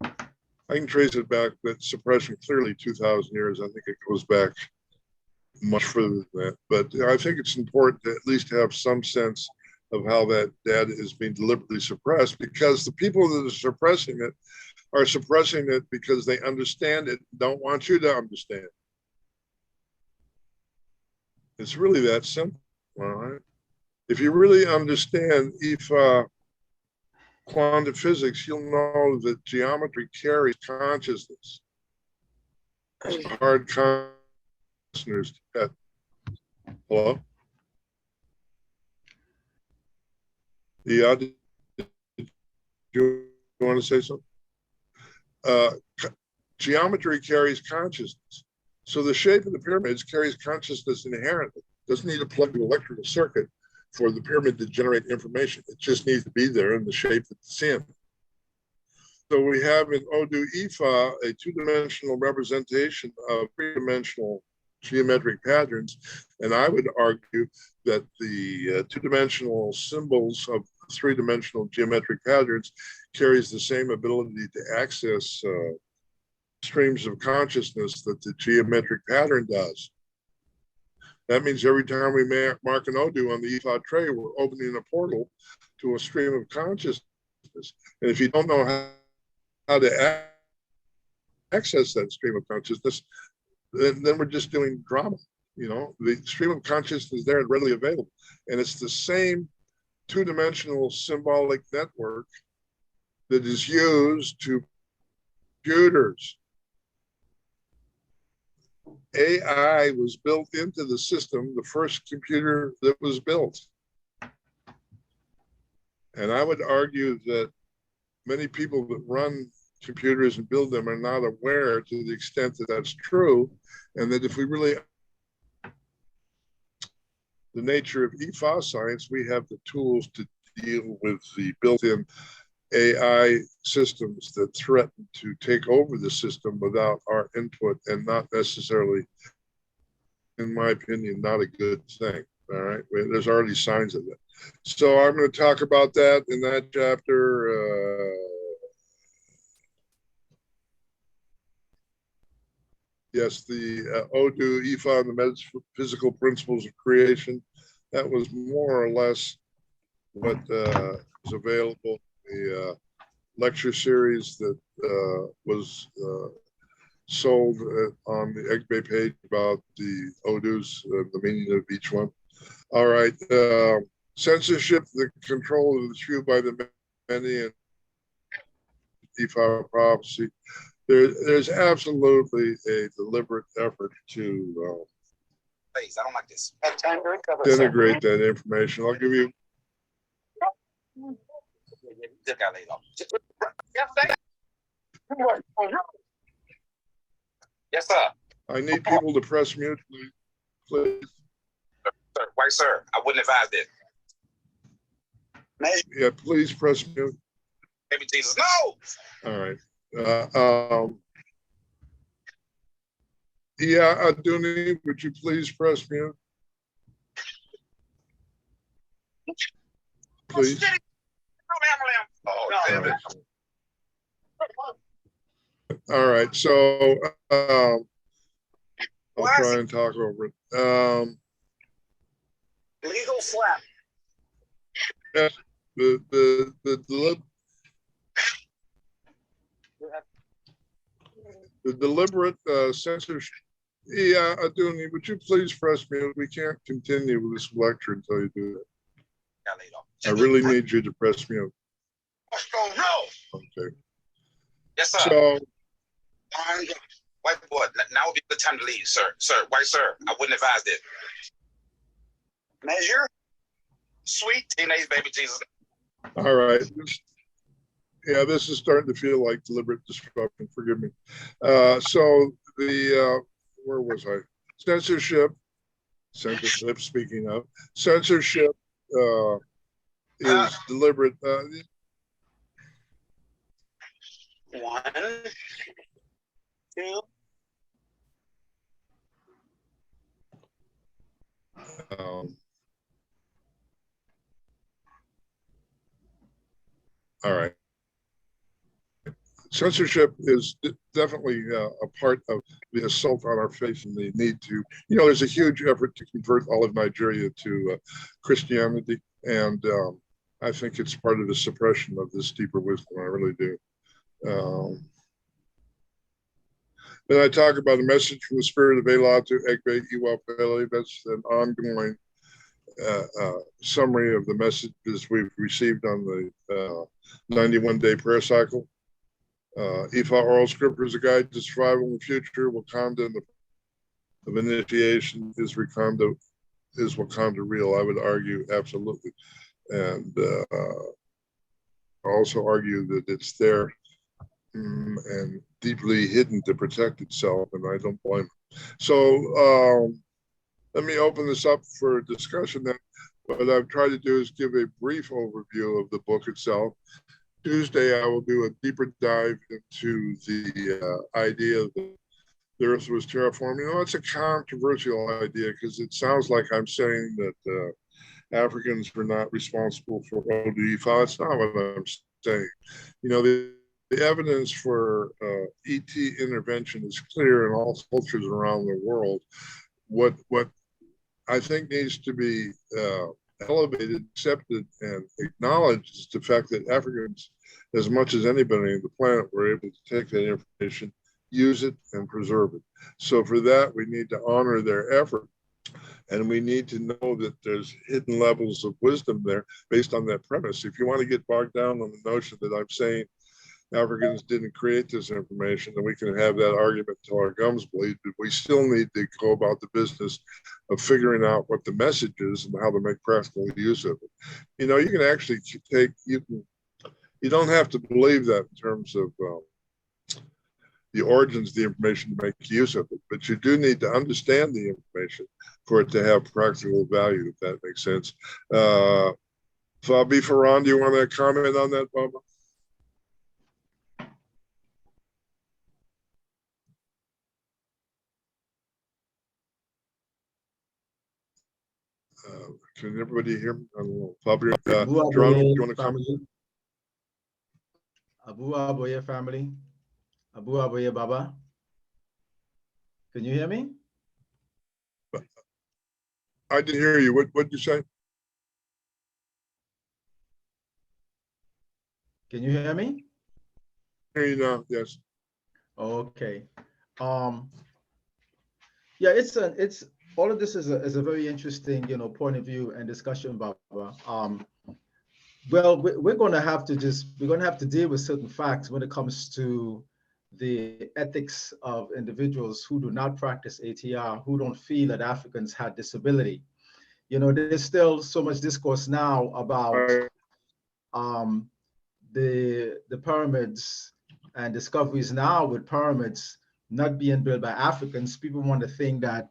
I can trace it back, but suppression clearly 2,000 years. I think it goes back much further than that. But I think it's important to at least have some sense of how that data is being deliberately suppressed, because the people that are suppressing it because they understand it, don't want you to understand. It's really that simple, all right? If you really understand Ifa quantum physics, you'll know that geometry carries consciousness. It's hard listeners to get. Hello? Yeah, do you want to say something? Geometry carries consciousness. So the shape of the pyramids carries consciousness inherently. It doesn't need a plugged electrical circuit for the pyramid to generate information. It just needs to be there in the shape that it's in. So we have in Odu Ifa a two-dimensional representation of three-dimensional geometric patterns. And I would argue that the two-dimensional symbols of three-dimensional geometric patterns carries the same ability to access streams of consciousness that the geometric pattern does. That means every time we mark an Odu on the Ifa tray, we're opening a portal to a stream of consciousness. And if you don't know how to access that stream of consciousness, then we're just doing drama. You know, the stream of consciousness is there and readily available. And it's the same two-dimensional symbolic network that is used to computers. AI was built into the system, the first computer that was built. And I would argue that many people that run computers and build them are not aware to the extent that that's true, and that if we really the nature of Ifa science, we have the tools to deal with the built-in AI systems that threaten to take over the system without our input, and not necessarily, in my opinion, not a good thing. All right, there's already signs of it. So I'm going to talk about that in that chapter. Yes, the Odu Ifa and the metaphysical principles of creation. That was more or less what is available. The lecture series that was sold on the Egbe page about the Odus, the meaning of each one. All right, censorship, the control of the few by the many, and Ifa prophecy. There's absolutely a deliberate effort to Please, I don't like this. denigrate that information. I'll give you Just got laid off. Yes, sir. I need people to press mute, please. Sir, white sir, I wouldn't advise it. Yeah, please press mute. Baby Jesus, no. All right. Iya Aduni, would you please press mute? Please. Oh, damn it. All right, so I'll try and talk over it. Legal slap. Yes, the deliberate censorship. Yeah, Aduni, would you please press mute? We can't continue with this lecture until you do that. I really need you to press mute. Okay. Yes, sir. So, white boy, now would be the time to leave, sir. Sir, white sir, I wouldn't advise it. Measure. Sweet teenage baby Jesus. all right. Yeah, this is starting to feel like deliberate disruption. Forgive me. So the where was I? Censorship. Speaking of censorship, is deliberate. One, two. All right. Censorship is definitely a part of the assault on our faith and the need to, there's a huge effort to convert all of Nigeria to Christianity. And I think it's part of the suppression of this deeper wisdom. I really do. Then I talk about a message from the spirit of Allah to Egbe Iwa Pele. That's an ongoing summary of the messages we've received on the 91-day prayer cycle. Ifa oral scriptures, a guide to survival in the future. Wakanda of initiation is Wakanda real? I would argue absolutely, and also argue that it's there and deeply hidden to protect itself, and I don't blame it. So let me open this up for discussion then. What I've tried to do is give a brief overview of the book itself. Tuesday, I will do a deeper dive into the idea that the Earth was terraformed. It's a controversial idea because it sounds like I'm saying that Africans were not responsible for Odifa. It's not what I'm saying. The evidence for ET intervention is clear in all cultures around the world. What I think needs to be elevated, accepted, and acknowledged is the fact that Africans, as much as anybody on the planet, were able to take that information, use it, and preserve it. So for that, we need to honor their effort. And we need to know that there's hidden levels of wisdom there based on that premise. If you want to get bogged down on the notion that I'm saying Africans didn't create this information, then we can have that argument till our gums bleed, but we still need to go about the business of figuring out what the message is and how to make practical use of it. You can actually you don't have to believe that in terms of the origins of the information to make use of it, but you do need to understand the information for it to have practical value, if that makes sense. Fabi Farhan, do you want to comment on that, Baba? Can everybody hear me? I don't know. Fabi, Geronimo, do you want to comment? Abu Aboye family. Abu Aboye Baba. Can you hear me? I didn't hear you. What did you say? Can you hear me? I hear you now, yes. Okay. Yeah, it's all of this is a very interesting, point of view and discussion, Baba. Well, we're going to have to deal with certain facts when it comes to the ethics of individuals who do not practice ATR, who don't feel that Africans had disability. There's still so much discourse now about the pyramids and discoveries now with pyramids not being built by Africans, people want to think that,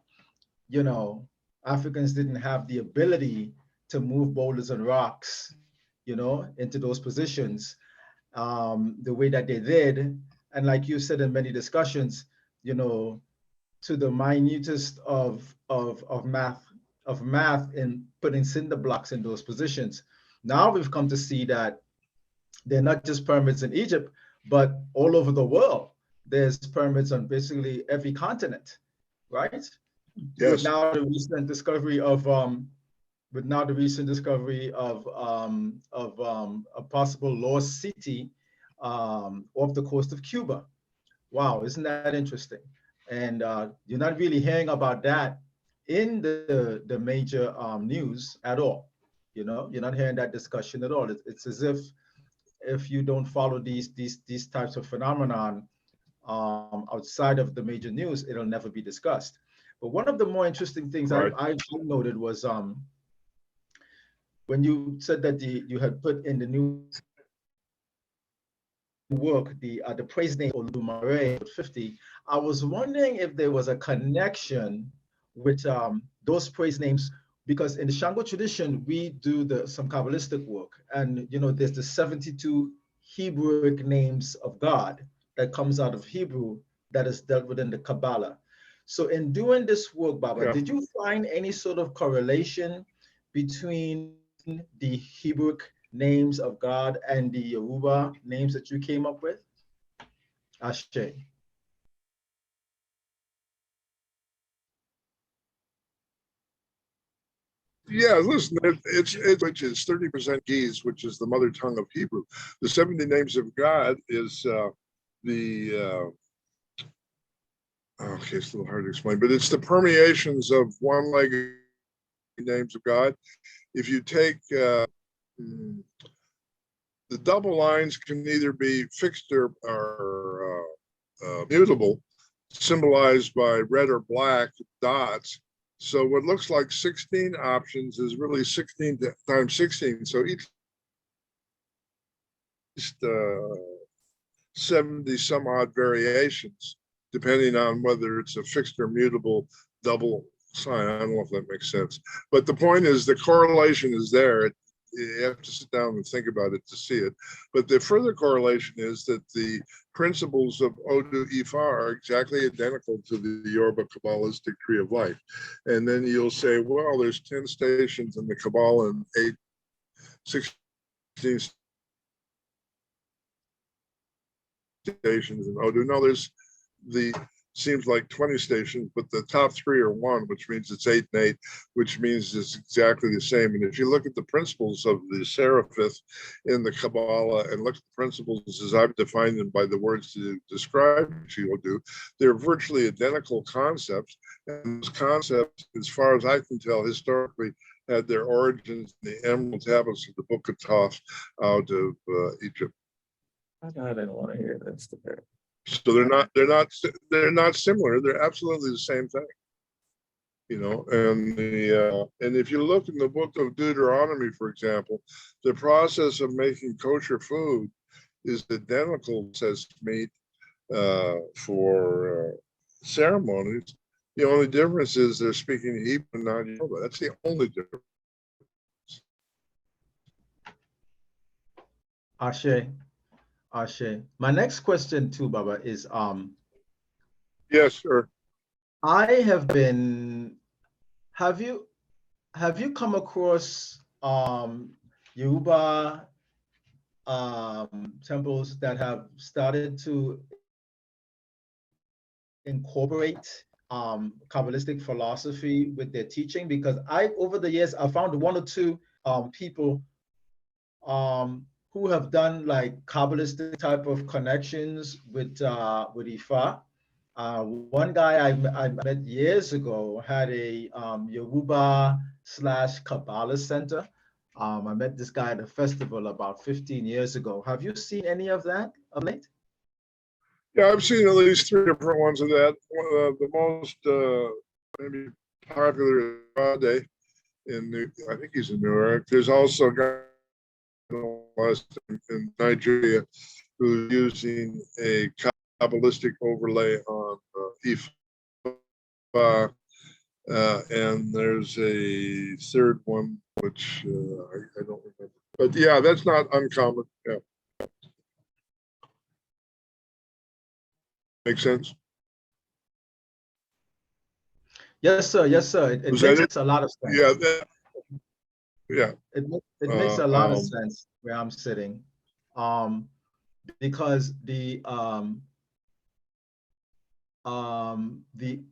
you know, Africans didn't have the ability to move boulders and rocks, you know, into those positions the way that they did. And like you said in many discussions, you know, to the minutest of math in putting cinder blocks in those positions. Now we've come to see that they're not just pyramids in Egypt, but all over the world. There's pyramids on basically every continent, right? Yes. With now the recent discovery of a possible lost city off the coast of Cuba. Wow, isn't that interesting? And you're not really hearing about that in the major news at all. You know, you're not hearing that discussion at all. It's as if you don't follow these types of phenomenon outside of the major news, it'll never be discussed. But one of the more interesting things Right. I noted was when you said that you had put in the new work the praise name Olumare 50. I was wondering if there was a connection with those praise names, because in the Shango tradition we do some Kabbalistic work, and you know there's the 72 Hebrewic names of God that comes out of Hebrew that is dealt with in the Kabbalah. So in doing this work, Baba, Yeah. did you find any sort of correlation between the Hebrewic names of God and the Yoruba names that you came up with? Ashe. Yeah, listen, it's which is 30% Ge'ez, which is the mother tongue of Hebrew. The 70 names of God is okay, it's a little hard to explain, but it's the permeations of one-legged names of God. If you take the double lines can either be fixed or mutable, symbolized by red or black dots. So what looks like 16 options is really 16 times 16. So each 70 some odd variations, depending on whether it's a fixed or mutable double sign. I don't know if that makes sense. But the point is the correlation is there. You have to sit down and think about it to see it. But the further correlation is that the principles of Odu Ifa are exactly identical to the Yoruba Kabbalistic tree of life. And then you'll say, well, there's 10 stations in the Kabbalah and 16 stations in Odu. No, there's seems like 20 stations, but the top 3 are 1, which means it's 8 and 8, which means it's exactly the same. And if you look at the principles of the Seraphith in the Kabbalah and look at the principles as I've defined them by the words to describe Odu, they're virtually identical concepts. And those concepts, as far as I can tell, historically had their origins in the emerald tablets of the Book of Thoth out of Egypt. I didn't want to hear this. So they're not similar. They're absolutely the same thing, you know. And and if you look in the book of Deuteronomy, for example, the process of making kosher food is identical as meat for ceremonies. The only difference is they're speaking Hebrew, not Yoruba. That's the only difference. Ashe. Ashe. My next question too, Baba, is Yes, sir. have you come across Yoruba temples that have started to incorporate Kabbalistic philosophy with their teaching? Because over the years, I found 1 or 2 people who have done like Kabbalistic type of connections with Ifa. One guy I met years ago had a Yoruba/Kabbalah center. I met this guy at a festival about 15 years ago. Have you seen any of that of late? Yeah, I've seen at least 3 different ones of that. The most maybe popular is Rade I think he's in New York. There's also a guy in Nigeria who's using a Kabbalistic overlay on Ifa. And there's a third one, which I don't remember. But yeah, that's not uncommon. Yeah. Makes sense? Yes, sir. Yes, sir. It Was that makes a lot of sense. Yeah. Yeah. It makes a lot of Um, sense where I'm sitting, because the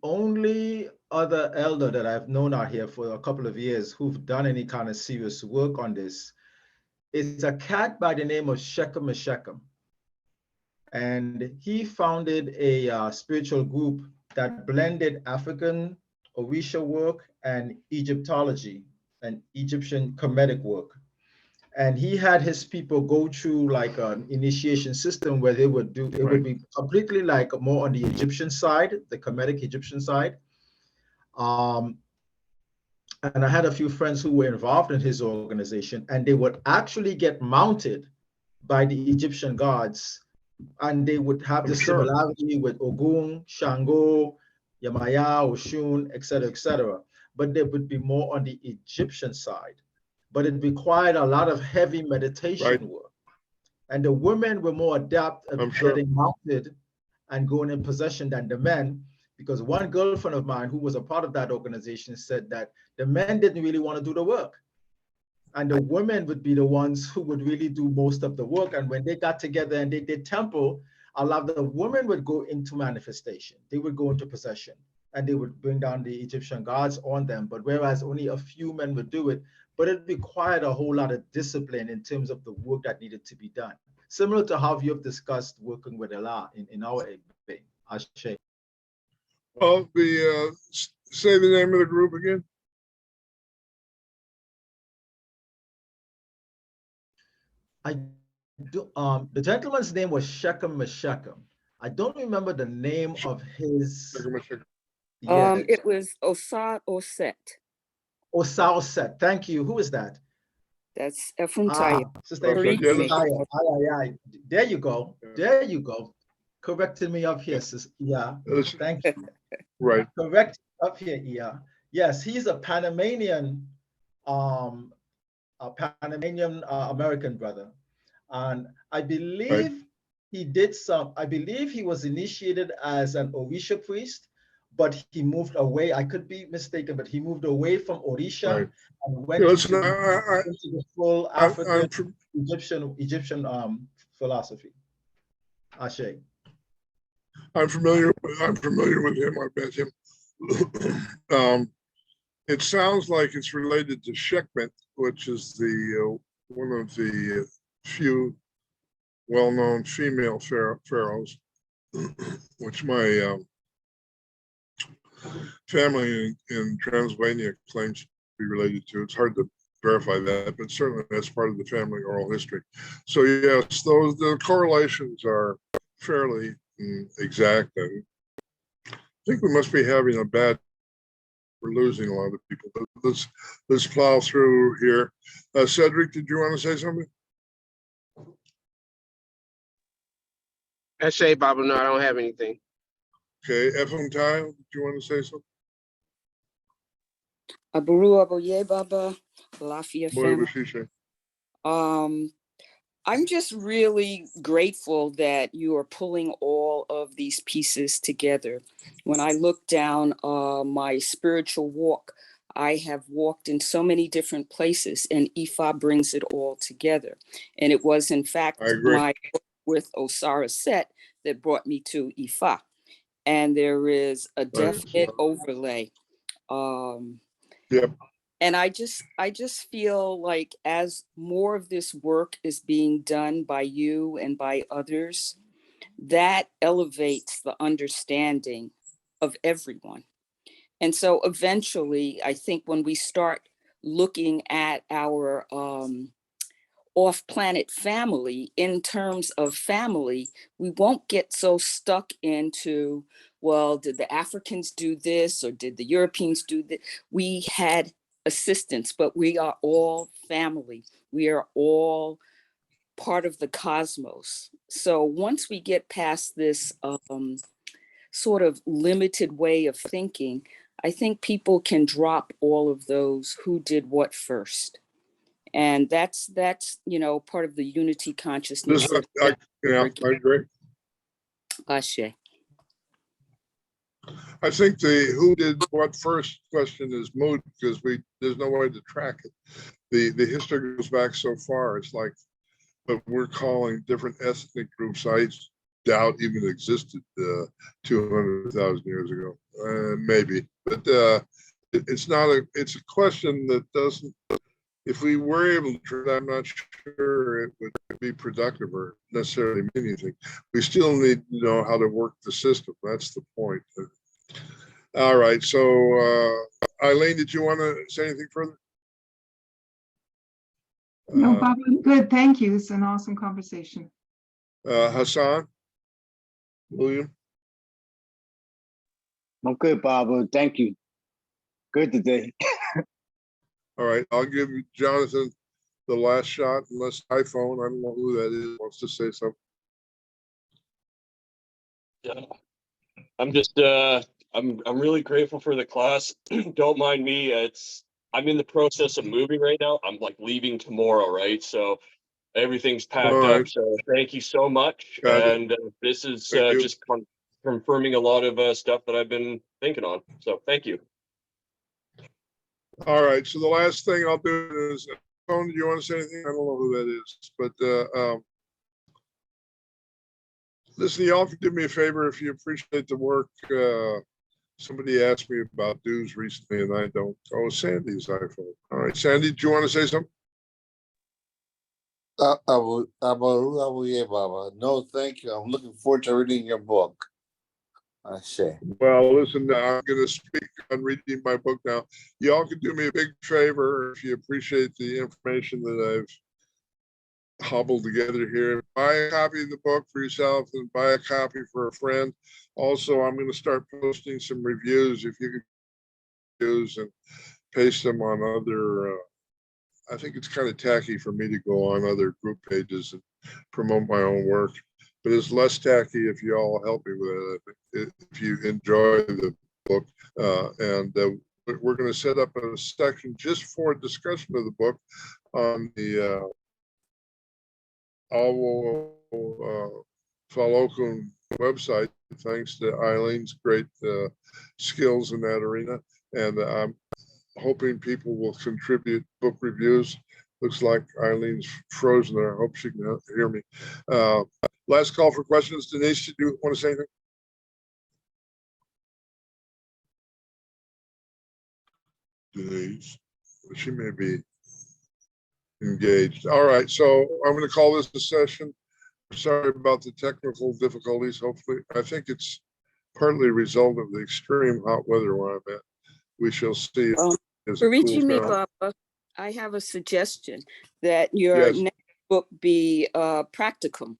only other elder that I've known out here for a couple of years who've done any kind of serious work on this is a cat by the name of Shechem Shechem. And he founded a spiritual group that blended African Orisha work and Egyptology and Egyptian Kemetic work. And he had his people go through like an initiation system where they would do, it would be completely like more on the Egyptian side, the Kemetic Egyptian side. And I had a few friends who were involved in his organization, and they would actually get mounted by the Egyptian gods, and they would have the similarity with Ogun, Shango, Yamaya, Oshun, etc., but they would be more on the Egyptian side. But it required a lot of heavy meditation work. And the women were more adept at getting mounted and going in possession than the men, because one girlfriend of mine who was a part of that organization said that the men didn't really want to do the work. And the women would be the ones who would really do most of the work. And when they got together and they did temple, a lot of the women would go into manifestation. They would go into possession and they would bring down the Egyptian gods on them. But whereas only a few men would do it, but it required a whole lot of discipline in terms of the work that needed to be done. Similar to how you've discussed working with Allah in our Egbe. Ashe. Well, say the name of the group again. The gentleman's name was Shechem Shechem. I don't remember the name of his. It was Osa Oset. Osa Oset. Thank you. Who is that? That's Efuntaya. Sister Efuntaya. There you go. There you go. Corrected me up here, sis. Yeah. Thank you. Right. Correct up here, yeah. Yes, he's a Panamanian, American brother. And I believe he did I believe he was initiated as an Orisha priest, but he moved away. I could be mistaken, but he moved away from Orisha and went into the full African Egyptian philosophy. Ashe. I'm familiar with him. I met him. It sounds like it's related to Sekhmet, which is the one of the few well-known female pharaohs, which my family in Transylvania claims to be related to. It's hard to verify that, but certainly that's part of the family oral history. So yes, the correlations are fairly exact. I think we must be having a bad. We're losing a lot of people, but let's plow through here. Cedric, did you want to say something? Ashe, Baba, no, I don't have anything. Okay, Ephraim Tile, did you want to say something? Aburu Aboye Baba, Lafia family. I'm just really grateful that you are pulling all of these pieces together. When I look down my spiritual walk, I have walked in so many different places, and Ifa brings it all together. And it was, in fact, my work with Osara Set that brought me to Ifa. And there is a definite overlay. And I just feel like as more of this work is being done by you and by others, that elevates the understanding of everyone. And so eventually, I think when we start looking at our off-planet family in terms of family, we won't get so stuck into, well, did the Africans do this or did the Europeans do that? We had assistance, but we are all family. We are all part of the cosmos. So once we get past this sort of limited way of thinking, I think people can drop all of those who did what first. And that's you know, part of the unity consciousness. I agree. Ashe. I think the who did what first question is moot because there's no way to track it. The history goes back so far. It's like what we're calling different ethnic groups. I doubt even existed 200,000 years ago, maybe. But it's a question that doesn't. If we were able to, I'm not sure it would be productive or necessarily mean anything. We still need to know how to work the system. That's the point. All right. So, Eileen, did you want to say anything further? No, Bob, I'm good. Thank you. It's an awesome conversation. Hassan, William. I'm good, Bob. Thank you. Good today. All right, I'll give Jonathan the last shot, unless iPhone, I don't know who that is, wants to say something. Yeah, I'm just I'm really grateful for the class. Don't mind me. I'm in the process of moving right now. I'm like leaving tomorrow, right? So everything's packed right. up. So thank you so much. Got and this is just confirming a lot of stuff that I've been thinking on. So thank you. All right, so the last thing I'll do is, Tone, do you want to say anything? I don't know who that is, but listen, y'all can do me a favor if you appreciate the work. Somebody asked me about dues recently, and I don't. Oh, Sandy's iPhone. All right, Sandy, do you want to say something? Yeah, Baba. No, thank you. I'm looking forward to reading your book. I say. Well, listen, I'm going to speak on reading my book now. Y'all can do me a big favor if you appreciate the information that I've hobbled together here. Buy a copy of the book for yourself and buy a copy for a friend. Also, I'm going to start posting some reviews if you can use and paste them on other. I think it's kind of tacky for me to go on other group pages and promote my own work. But it's less tacky if you all help me with it. If you enjoy the book, we're going to set up a section just for a discussion of the book on the Awo Falokun website. Thanks to Eileen's great skills in that arena, and I'm hoping people will contribute book reviews. Looks like Eileen's frozen there. I hope she can hear me. Last call for questions. Denise, do you want to say anything? Denise, she may be engaged. All right, so I'm going to call this a session. Sorry about the technical difficulties. Hopefully, I think it's partly a result of the extreme hot weather where I'm at. We shall see. Baba, I have a suggestion that your next book be practicum,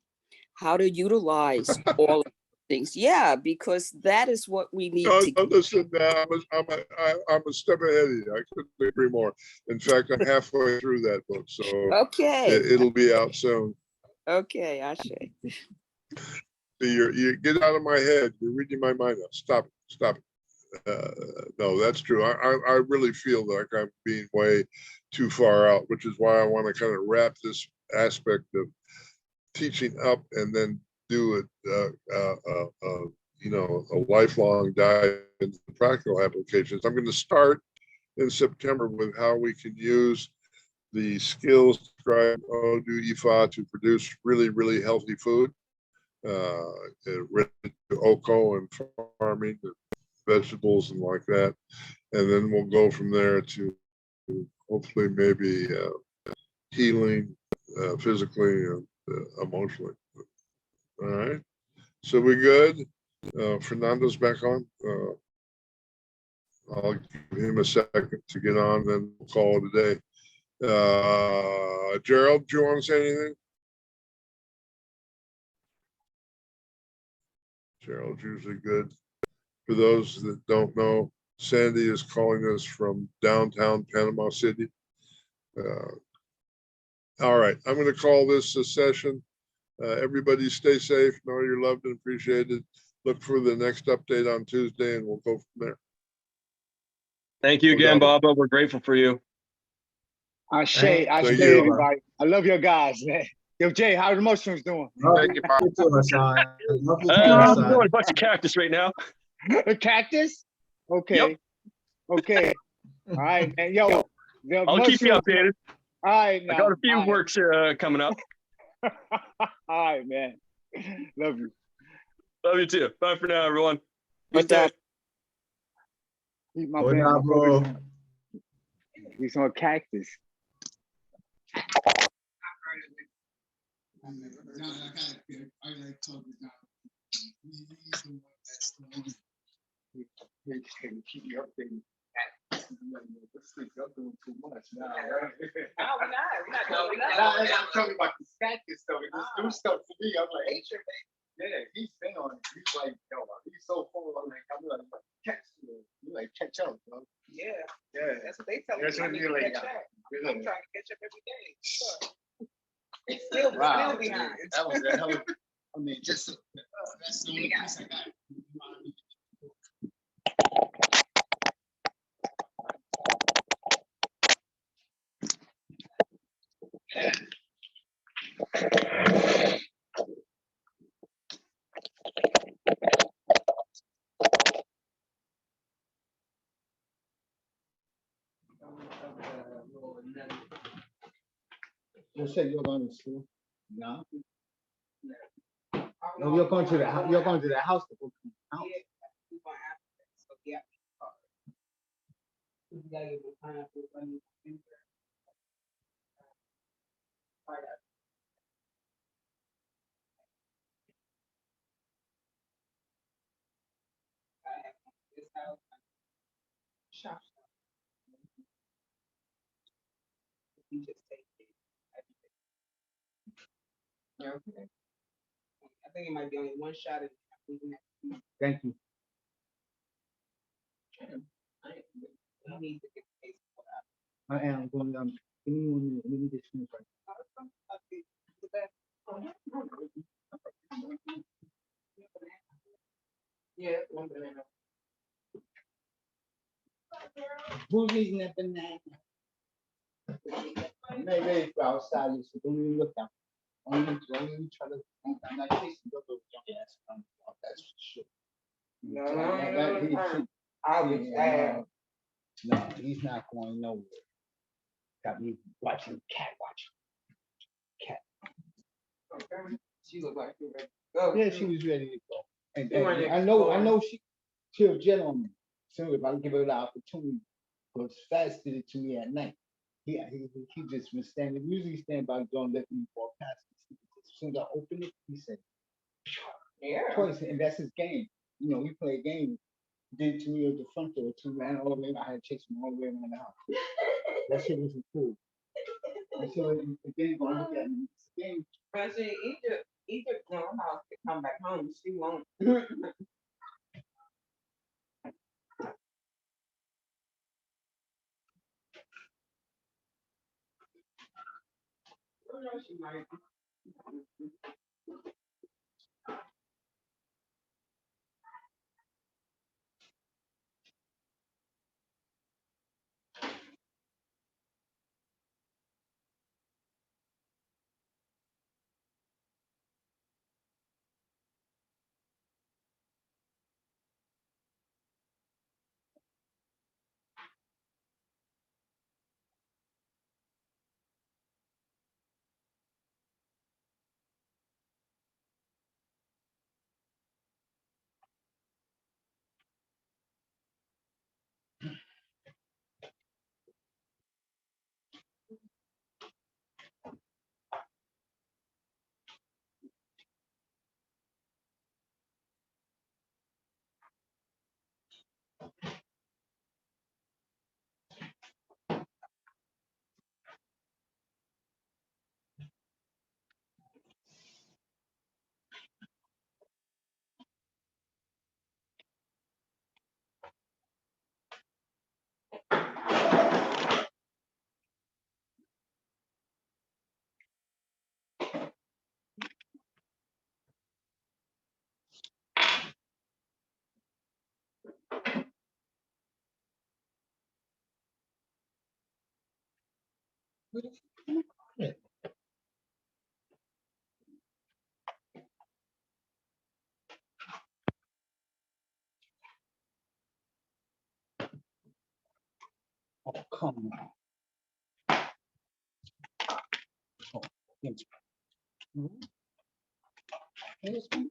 how to utilize all of things. Yeah, because that is what we need to. Listen, I'm a step ahead of you. I couldn't agree more. In fact, I'm halfway through that book, so okay, it'll be out soon. Okay, Ashe. You get out of my head. You're reading my mind now. Stop it. Stop it. No, that's true. I really feel like I'm being way too far out, which is why I want to kind of wrap this aspect of teaching up and then do it, a lifelong dive into practical applications. I'm going to start in September with how we can use the skills described Odu Ifa to produce really, really healthy food, related to Oko and farming, and vegetables and like that. And then we'll go from there to hopefully maybe healing physically and emotionally. All right. So we good? Fernando's back on. I'll give him a second to get on, then we'll call it a day. Gerald, do you want to say anything? Gerald's usually good. For those that don't know, Sandy is calling us from downtown Panama City. All right, I'm going to call this a session. Everybody stay safe, know you're loved and appreciated. Look for the next update on Tuesday and we'll go from there. Thank you again, Baba. We're grateful for you. I say, Thank you. everybody. I love your guys, man. Yo, Jay, how are the mushrooms doing? Thank you, Bob. I'm doing a bunch of cactus right now. A cactus? Okay. Yep. Okay. All right, man. Yo, the I'll keep you updated. All right, now. I got a few works coming up. All right, man. Love you. Love you too. Bye for now, everyone. Good day. He's my Oh, man. nah, bro. He's on cactus. Keep me updated. I'm doing too much now, right? No, we're not. I'm talking about the cactus stuff. It just do stuff to me. I'm like, hey, yeah, he's been on it. He's like, yo, he's so full. I'm like, catch you. You like catch up, bro. Yeah, Yeah. that's what they tell me. That's what you're like. Catch up. Yeah. I'm trying to catch up every day. Sure. It's still Wow, behind. that was a hell of. I mean, just That's the only piece I got. You said you're going to school? No. No, you're going to the house. You're going to the house. So yeah. You gotta give them pineapple bunny. Shop. You just take it. Yeah, okay. I think it might be only one shot at Thank you. I need to get the case for that. I am going down. Give me 1 minute. Let me just finish right. Yeah, one banana. Who's eating that banana? Maybe it's outside, so don't even look down. Only try to. I'm not tasting your little young ass. That's for sure. No. I was bad. No, he's not going nowhere. Got me watching cat watching. Okay. She looked like she was ready to go. Yeah, she was ready to go. And You weren't I know she'll jet on me soon if I give her the opportunity. Because Fast did it to me at night. He just been standing. Usually stand by the door and let me walk past. As soon as I opened it, he said, Yeah. twice, and that's his game. You know, we play a game. He did it to me at the front door, ran all the way. I had to chase him all the way around the house. That shit wasn't cool. And so again, going to look at me, it's a game. But see, Egypt know how to come back home. She won't. She might. Oh, come on. Oh, thank you. Mhm. Yes, ma'am.